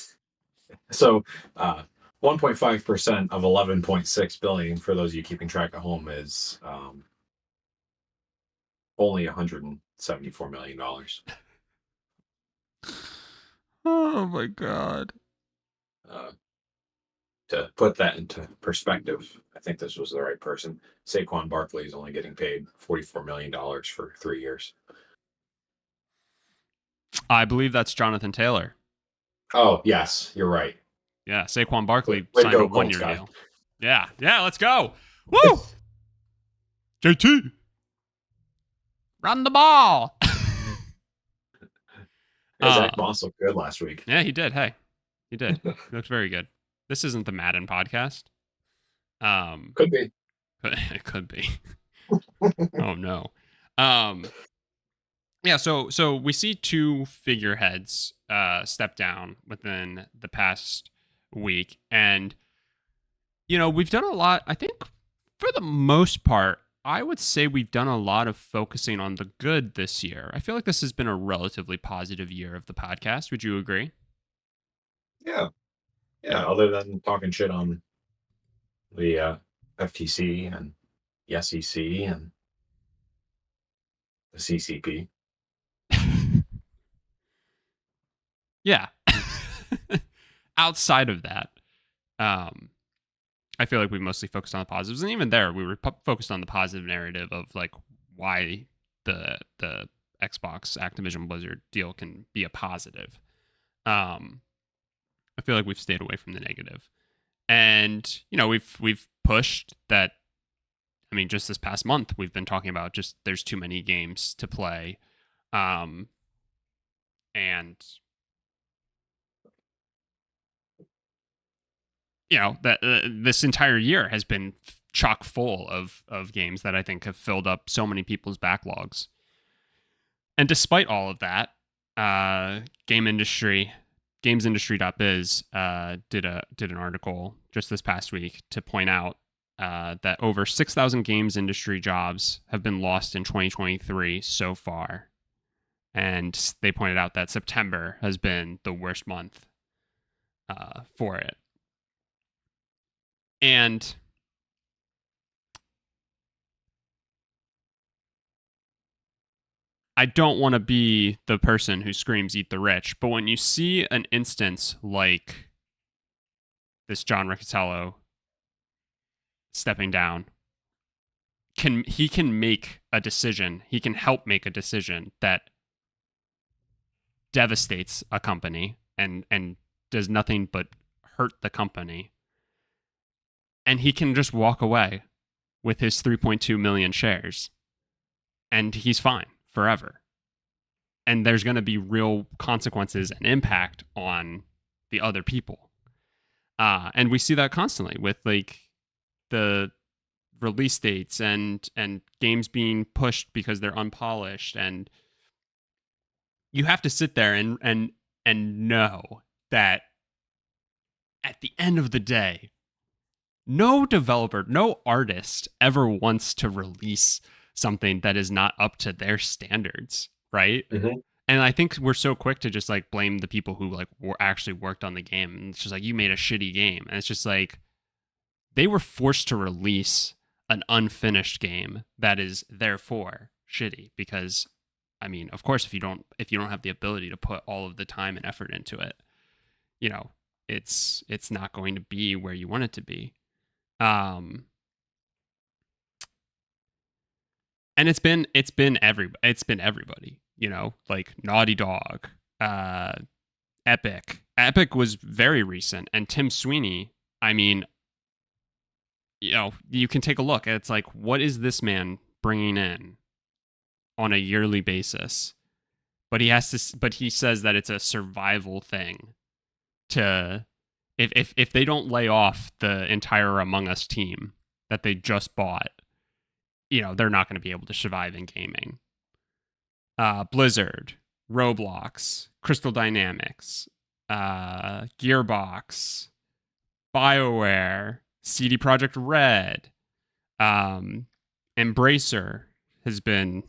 Speaker 3: So, 1.5% of 11.6 billion, for those of you keeping track at home, is only $174 million.
Speaker 1: Oh my God.
Speaker 3: Uh, to put that into perspective, I think this was the right person. Saquon Barkley is only getting paid $44 million for 3 years.
Speaker 1: I believe that's Jonathan Taylor.
Speaker 3: Oh, yes, you're right.
Speaker 1: Yeah, Saquon Barkley
Speaker 3: Way to
Speaker 1: signed
Speaker 3: go,
Speaker 1: a
Speaker 3: Colts
Speaker 1: 1-year
Speaker 3: guy.
Speaker 1: deal. Yeah, let's go. Woo! JT, run the ball.
Speaker 3: Zach Moss looked good last week.
Speaker 1: Yeah, he did. Hey, he did. He looked very good. This isn't the Madden podcast.
Speaker 3: Could be.
Speaker 1: It could be. Oh no. Yeah, so we see two figureheads step down within the past week, and we've done a lot. I think for the most part, I would say we've done a lot of focusing on the good this year. I feel like this has been a relatively positive year of the podcast. Would you agree?
Speaker 3: Yeah. Other than talking shit on the FTC and the SEC and the CCP.
Speaker 1: Yeah. Outside of that, I feel like we mostly focused on the positives, and even there, we were focused on the positive narrative of like why the Xbox Activision Blizzard deal can be a positive. I feel like we've stayed away from the negative, and we've pushed that. I mean, just this past month, we've been talking about just there's too many games to play, and that this entire year has been chock full of games that I think have filled up so many people's backlogs. And despite all of that, gamesindustry.biz did an article just this past week to point out that over 6,000 games industry jobs have been lost in 2023 so far. And they pointed out that September has been the worst month for it. And I don't want to be the person who screams "eat the rich," but when you see an instance like this John Riccitiello stepping down, he can make a decision. He can help make a decision that devastates a company and does nothing but hurt the company. And he can just walk away with his 3.2 million shares, and he's fine forever. And there's going to be real consequences and impact on the other people. And we see that constantly with like the release dates and games being pushed because they're unpolished. And you have to sit there and know that at the end of the day, no developer, no artist ever wants to release something that is not up to their standards, right?
Speaker 3: Mm-hmm.
Speaker 1: And I think we're so quick to just like blame the people who like actually worked on the game. And it's just like, you made a shitty game. And it's just like, they were forced to release an unfinished game that is therefore shitty because, I mean, of course, if you don't have the ability to put all of the time and effort into it, it's not going to be where you want it to be. And it's been everybody, like Naughty Dog, Epic. Epic was very recent, and Tim Sweeney. I mean, you can take a look. It's like, what is this man bringing in on a yearly basis? But he says that it's a survival thing. If they don't lay off the entire Among Us team that they just bought, they're not going to be able to survive in gaming. Blizzard, Roblox, Crystal Dynamics, Gearbox, BioWare, CD Projekt Red, Embracer has been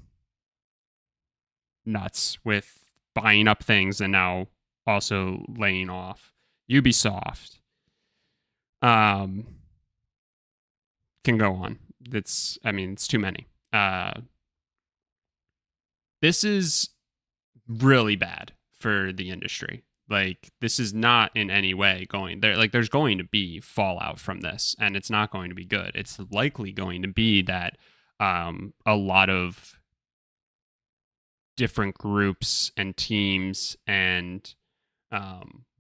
Speaker 1: nuts with buying up things and now also laying off. Ubisoft can go on. It's too many. This is really bad for the industry. Like, this is not in any way going there. Like, there's going to be fallout from this, and it's not going to be good. It's likely going to be that a lot of different groups and teams and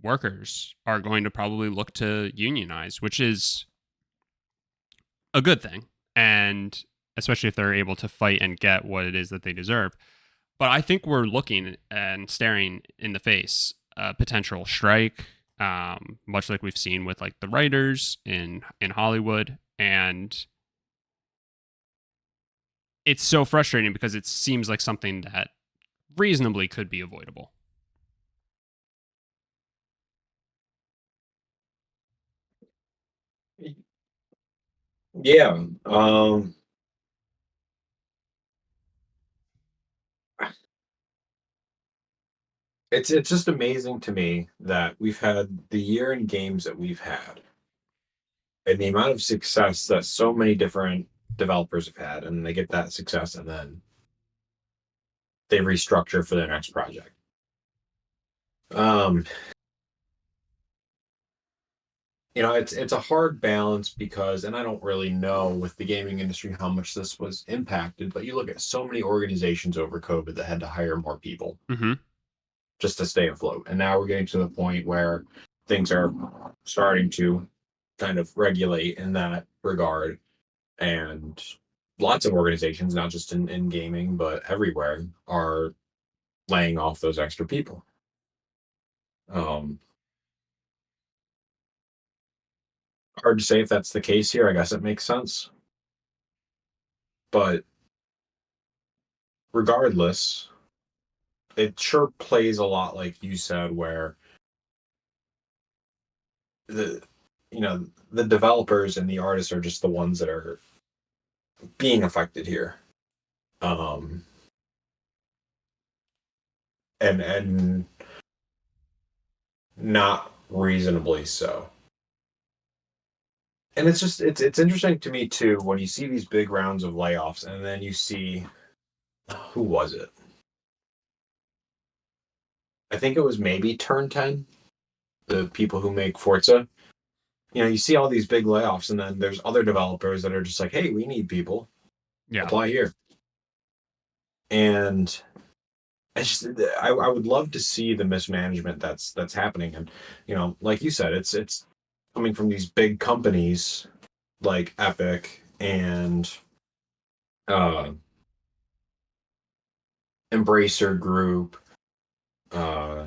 Speaker 1: workers are going to probably look to unionize, which is a good thing. And especially if they're able to fight and get what it is that they deserve. But I think we're looking and staring in the face a potential strike, much like we've seen with like the writers in Hollywood. And it's so frustrating because it seems like something that reasonably could be avoidable.
Speaker 3: Yeah. It's just amazing to me that we've had the year in games that we've had and the amount of success that so many different developers have had, and they get that success and then they restructure for their next project. Um, it's a hard balance because, and I don't really know with the gaming industry how much this was impacted, but you look at so many organizations over COVID that had to hire more people
Speaker 1: Mm-hmm.
Speaker 3: just to stay afloat. And now we're getting to the point where things are starting to kind of regulate in that regard. And lots of organizations, not just in gaming, but everywhere, are laying off those extra people. Um, Hard to say if that's the case here. I guess it makes sense. But regardless, it sure plays a lot like you said, where the the developers and the artists are just the ones that are being affected here. Um, and not reasonably so. And it's interesting to me too when you see these big rounds of layoffs and then you see who was it? I think it was maybe Turn 10, the people who make Forza. You see all these big layoffs and then there's other developers that are just like, hey, we need people.
Speaker 1: Yeah.
Speaker 3: Apply here. And I would love to see the mismanagement that's happening. And like you said, it's coming from these big companies like Epic and uh Embracer Group, uh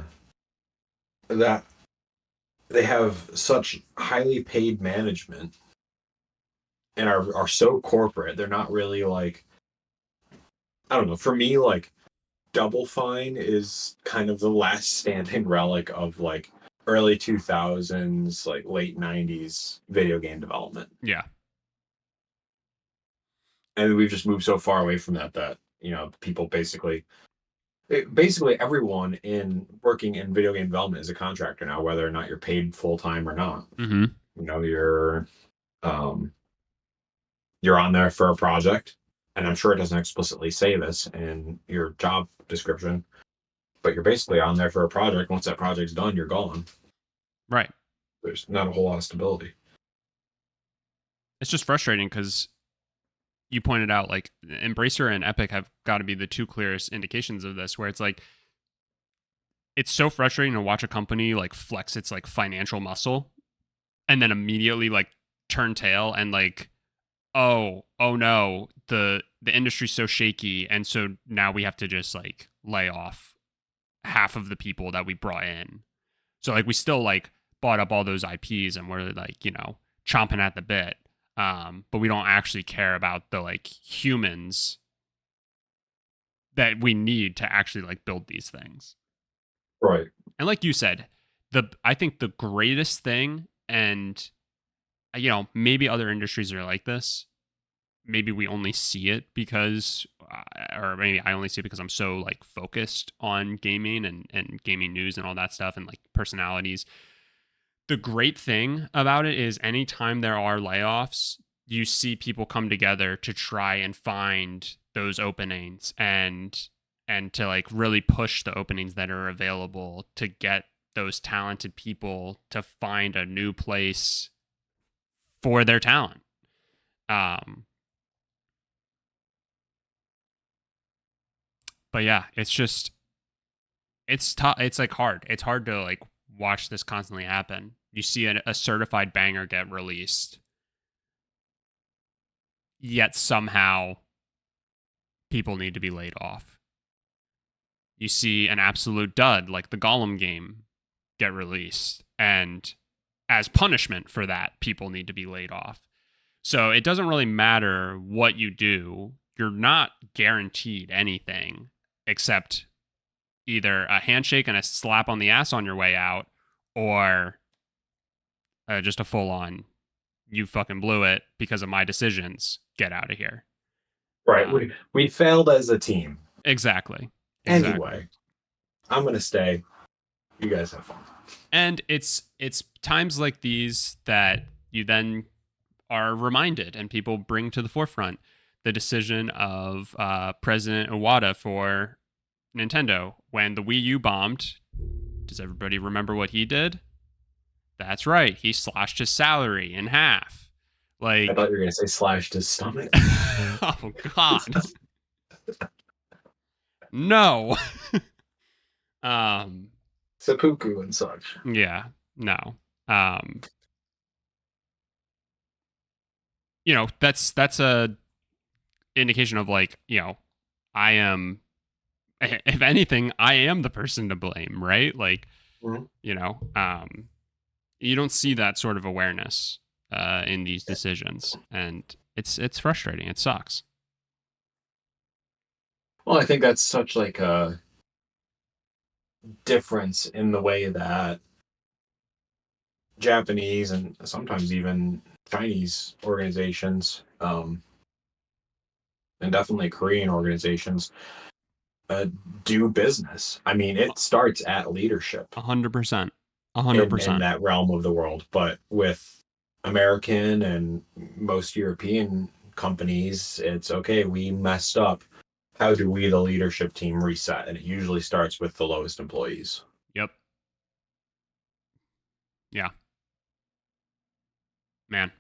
Speaker 3: that they have such highly paid management and are so corporate. They're not really like, I don't know, for me, like Double Fine is kind of the last standing relic of like early 2000s, like late 90s video game development.
Speaker 1: Yeah.
Speaker 3: And we've just moved so far away from that people basically everyone in working in video game development is a contractor now, whether or not you're paid full time or not.
Speaker 1: Mm-hmm.
Speaker 3: Um you're on there for a project, and I'm sure it doesn't explicitly say this in your job description, but you're basically on there for a project. Once that project's done, you're gone.
Speaker 1: Right.
Speaker 3: There's not a whole lot of stability.
Speaker 1: It's just frustrating because you pointed out like Embracer and Epic have got to be the two clearest indications of this, where it's like, it's so frustrating to watch a company like flex its like financial muscle and then immediately like turn tail and like, oh no, the industry's so shaky, and so now we have to just like lay off half of the people that we brought in. So like we still like bought up all those IPs and we're like, chomping at the bit. But we don't actually care about the like humans that we need to actually like build these things.
Speaker 3: Right.
Speaker 1: And like you said, I think the greatest thing, and maybe other industries are like this. Maybe we only see it because, or maybe I only see it because I'm so like focused on gaming and gaming news and all that stuff and like personalities. The great thing about it is anytime there are layoffs, you see people come together to try and find those openings and to like really push the openings that are available to get those talented people to find a new place for their talent. But yeah, it's just it's tough. It's like hard. It's hard to like watch this constantly happen. You see a certified banger get released, yet somehow people need to be laid off. You see an absolute dud like the Gollum game get released, and as punishment for that, people need to be laid off. So it doesn't really matter what you do. You're not guaranteed anything except either a handshake and a slap on the ass on your way out, or just a full on, you fucking blew it because of my decisions. Get out of here.
Speaker 3: Right. We failed as a team.
Speaker 1: Exactly.
Speaker 3: Anyway, I'm gonna stay. You guys have fun.
Speaker 1: And it's times like these that you then are reminded and people bring to the forefront the decision of President Iwata for Nintendo when the Wii U bombed. Does everybody remember what he did? That's right. He slashed his salary in half. Like,
Speaker 3: I thought you were gonna say slashed his stomach.
Speaker 1: oh God. No.
Speaker 3: Seppuku and such.
Speaker 1: Yeah. No. You know, that's a indication of like, you know, I am, if anything, I am the person to blame, right? Like, you know, you don't see that sort of awareness in these decisions, and it's frustrating. It sucks.
Speaker 3: Well, I think that's such like a difference in the way that Japanese and sometimes even Chinese organizations, and definitely Korean organizations, do business. I mean, it starts at leadership.
Speaker 1: 100%.
Speaker 3: In that realm of the world. But with American and most European companies, it's okay, we messed up. How do we, the leadership team, reset? And it usually starts with the lowest employees.
Speaker 1: Yep. Yeah. Man,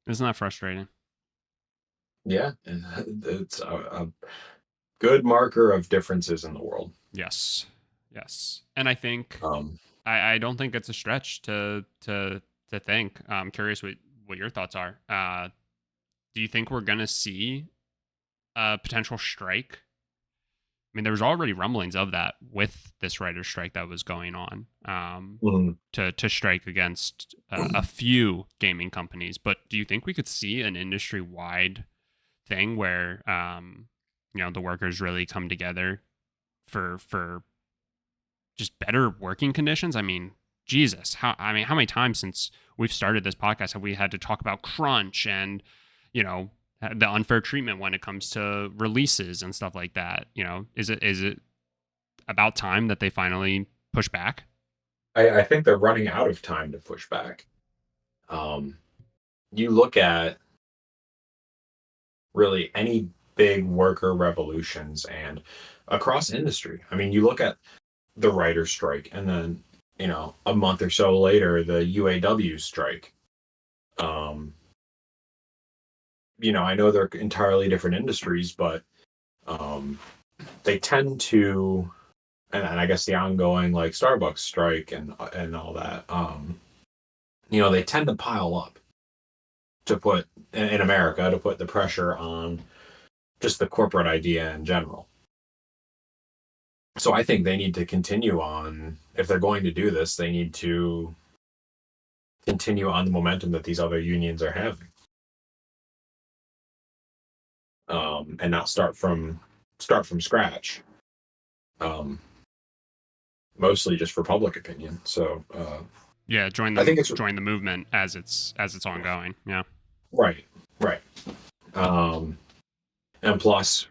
Speaker 1: isn't that frustrating?
Speaker 3: Yeah. It's a good marker of differences in the world.
Speaker 1: Yes. And I think I don't think it's a stretch to think. I'm curious what your thoughts are. Do you think we're gonna see a potential strike? I mean, there was already rumblings of that with this writer's strike that was going on, to strike against a few gaming companies. But do you think we could see an industry wide thing where you know, the workers really come together for just better working conditions? I mean, Jesus, how many times since we've started this podcast have we had to talk about crunch and, you know, the unfair treatment when it comes to releases and stuff like that? You know, is it about time that they finally push back?
Speaker 3: I think they're running out of time to push back. You look at really any big worker revolutions and across industry. I mean, you look at the writer's strike, and then, you know, a month or so later, the UAW strike. You know, I know they're entirely different industries, but they tend to, and I guess the ongoing like Starbucks strike and all that. You know, they tend to pile up to put in America to put the pressure on just the corporate idea in general. So I think they need to continue on. If they're going to do this, they need to continue on the momentum that these other unions are having, and not start from scratch. Mostly just for public opinion. So
Speaker 1: yeah, join the movement as it's ongoing. Yeah,
Speaker 3: right. And plus,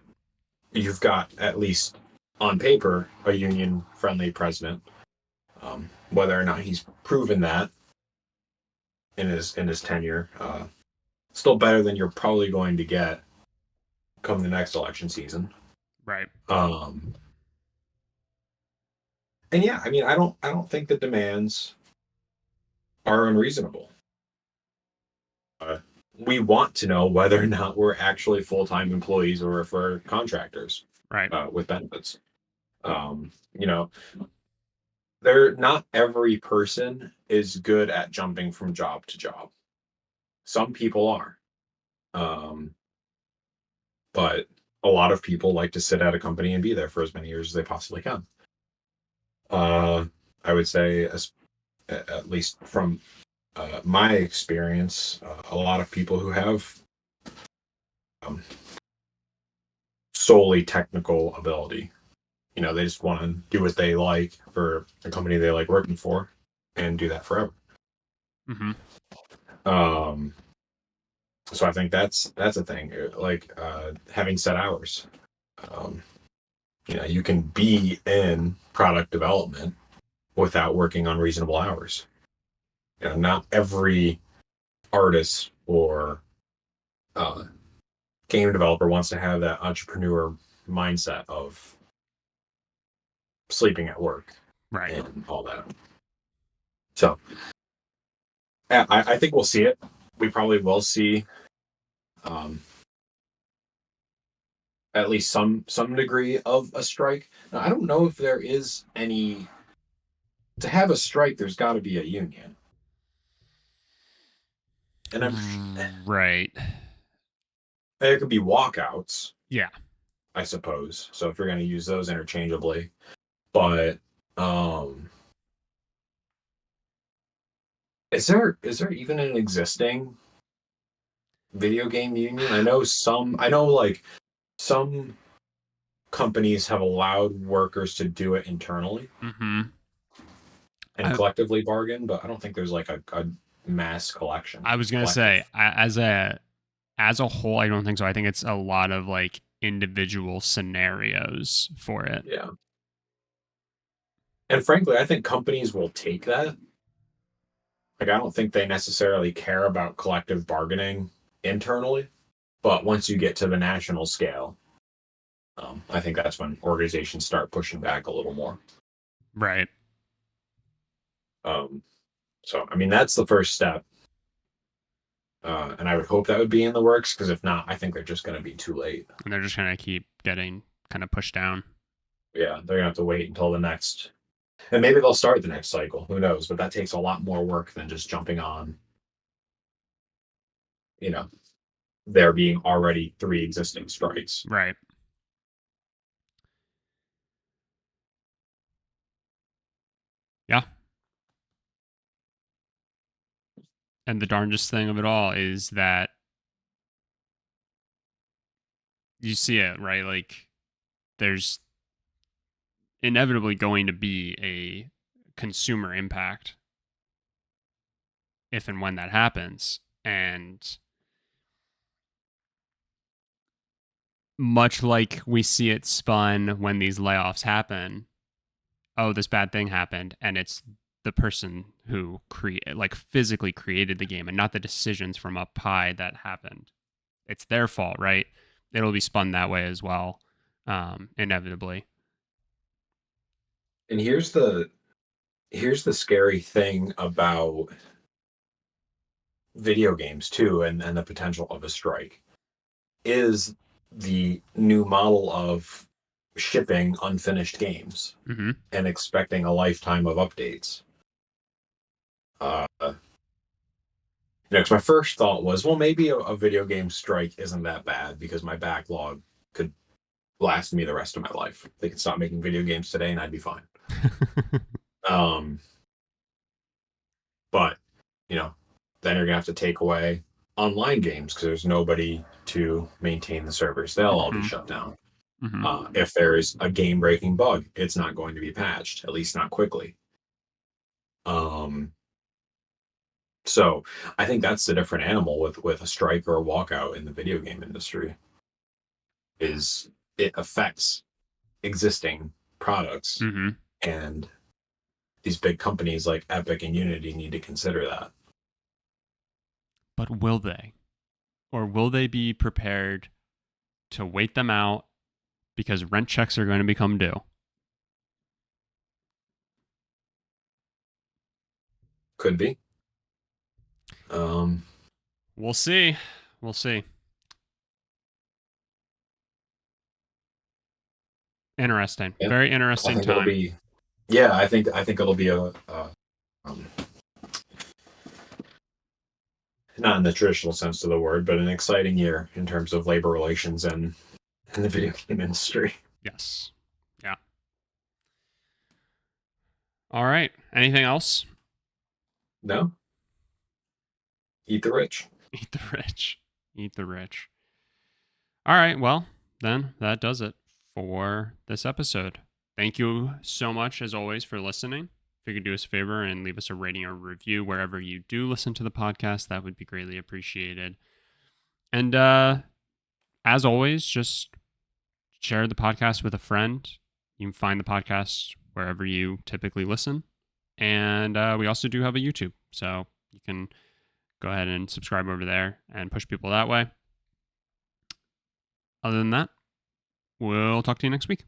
Speaker 3: you've got, at least on paper, a union-friendly president. Whether or not he's proven that in his tenure, still better than you're probably going to get come the next election season.
Speaker 1: Right.
Speaker 3: And yeah, I mean, I don't think the demands are unreasonable. Uh, we want to know whether or not we're actually full-time employees or if we're contractors
Speaker 1: Right.
Speaker 3: with benefits. You know, they're not every person is good at jumping from job to job. Some people are, um, but a lot of people like to sit at a company and be there for as many years as they possibly can. I would say, at least from my experience, a lot of people who have um, solely technical ability, they just want to do what they like for a company they like working for and do that forever.
Speaker 1: Mm-hmm.
Speaker 3: Um, so I think that's a thing, like having set hours. Um, you can be in product development without working on reasonable hours. Not every artist or uh, game developer wants to have that entrepreneur mindset of sleeping at work
Speaker 1: Right.
Speaker 3: and all that. So yeah, I think we'll see it. We probably will see um, at least some degree of a strike. Now, I don't know if there is any. To have a strike, there's got to be a union, and
Speaker 1: Right.
Speaker 3: there could be walkouts,
Speaker 1: Yeah.
Speaker 3: I suppose. So if you're going to use those interchangeably, but um, is there even an existing video game union? I know like some companies have allowed workers to do it internally
Speaker 1: Mm-hmm.
Speaker 3: and collectively bargain, but I don't think there's like a mass collection.
Speaker 1: I was gonna
Speaker 3: Collective.
Speaker 1: say, as a whole, I don't think so. I think it's a lot of like individual scenarios for it.
Speaker 3: Yeah. And frankly, I think companies will take that. Like, I don't think they necessarily care about collective bargaining internally, but once you get to the national scale, I think that's when organizations start pushing back a little more.
Speaker 1: Right.
Speaker 3: Um, so, I mean, that's the first step. And I would hope that would be in the works because if not, I think they're just going to be too late.
Speaker 1: And they're just gonna keep getting kind of pushed down.
Speaker 3: Yeah, they're going to have to wait until the next, and maybe they'll start the next cycle. Who knows? But that takes a lot more work than just jumping on, you know, there being already 3 existing strikes.
Speaker 1: Right. Yeah. And the darndest thing of it all is that you see it, right? Like there's inevitably going to be a consumer impact if and when that happens. And much like we see it spun when these layoffs happen, oh, this bad thing happened, and it's the person who physically created the game and not the decisions from up high that happened. It's their fault, right? It'll be spun that way as well, inevitably.
Speaker 3: And here's the scary thing about video games too, and the potential of a strike is the new model of shipping unfinished games
Speaker 1: Mm-hmm.
Speaker 3: and expecting a lifetime of updates. Because my first thought was, well, maybe a video game strike isn't that bad because my backlog could last me the rest of my life. They could stop making video games today and I'd be fine. Um, but then you're gonna have to take away online games because there's nobody to maintain the servers. They'll all be shut down.
Speaker 1: Mm-hmm.
Speaker 3: If there's a game-breaking bug, it's not going to be patched, at least not quickly. So I think that's the different animal with a strike or a walkout in the video game industry. Is it affects existing products,
Speaker 1: Mm-hmm.
Speaker 3: and these big companies like Epic and Unity need to consider that.
Speaker 1: But will they? Or will they be prepared to wait them out because rent checks are going to become due?
Speaker 3: Could be.
Speaker 1: We'll see. We'll see. Interesting.
Speaker 3: Yeah.
Speaker 1: Very
Speaker 3: I
Speaker 1: interesting
Speaker 3: think it'll
Speaker 1: time.
Speaker 3: be. Yeah, I think it'll be um, not in the traditional sense of the word, but an exciting year in terms of labor relations and in the video game industry.
Speaker 1: Yes. Yeah. All right. Anything else?
Speaker 3: No, eat the rich.
Speaker 1: Eat the rich. Eat the rich. All right. Well, then that does it for this episode. Thank you so much, as always, for listening. If you could do us a favor and leave us a rating or review wherever you do listen to the podcast, that would be greatly appreciated. And as always, just share the podcast with a friend. You can find the podcast wherever you typically listen. And we also do have a YouTube, so you can go ahead and subscribe over there and push people that way. Other than that, we'll talk to you next week.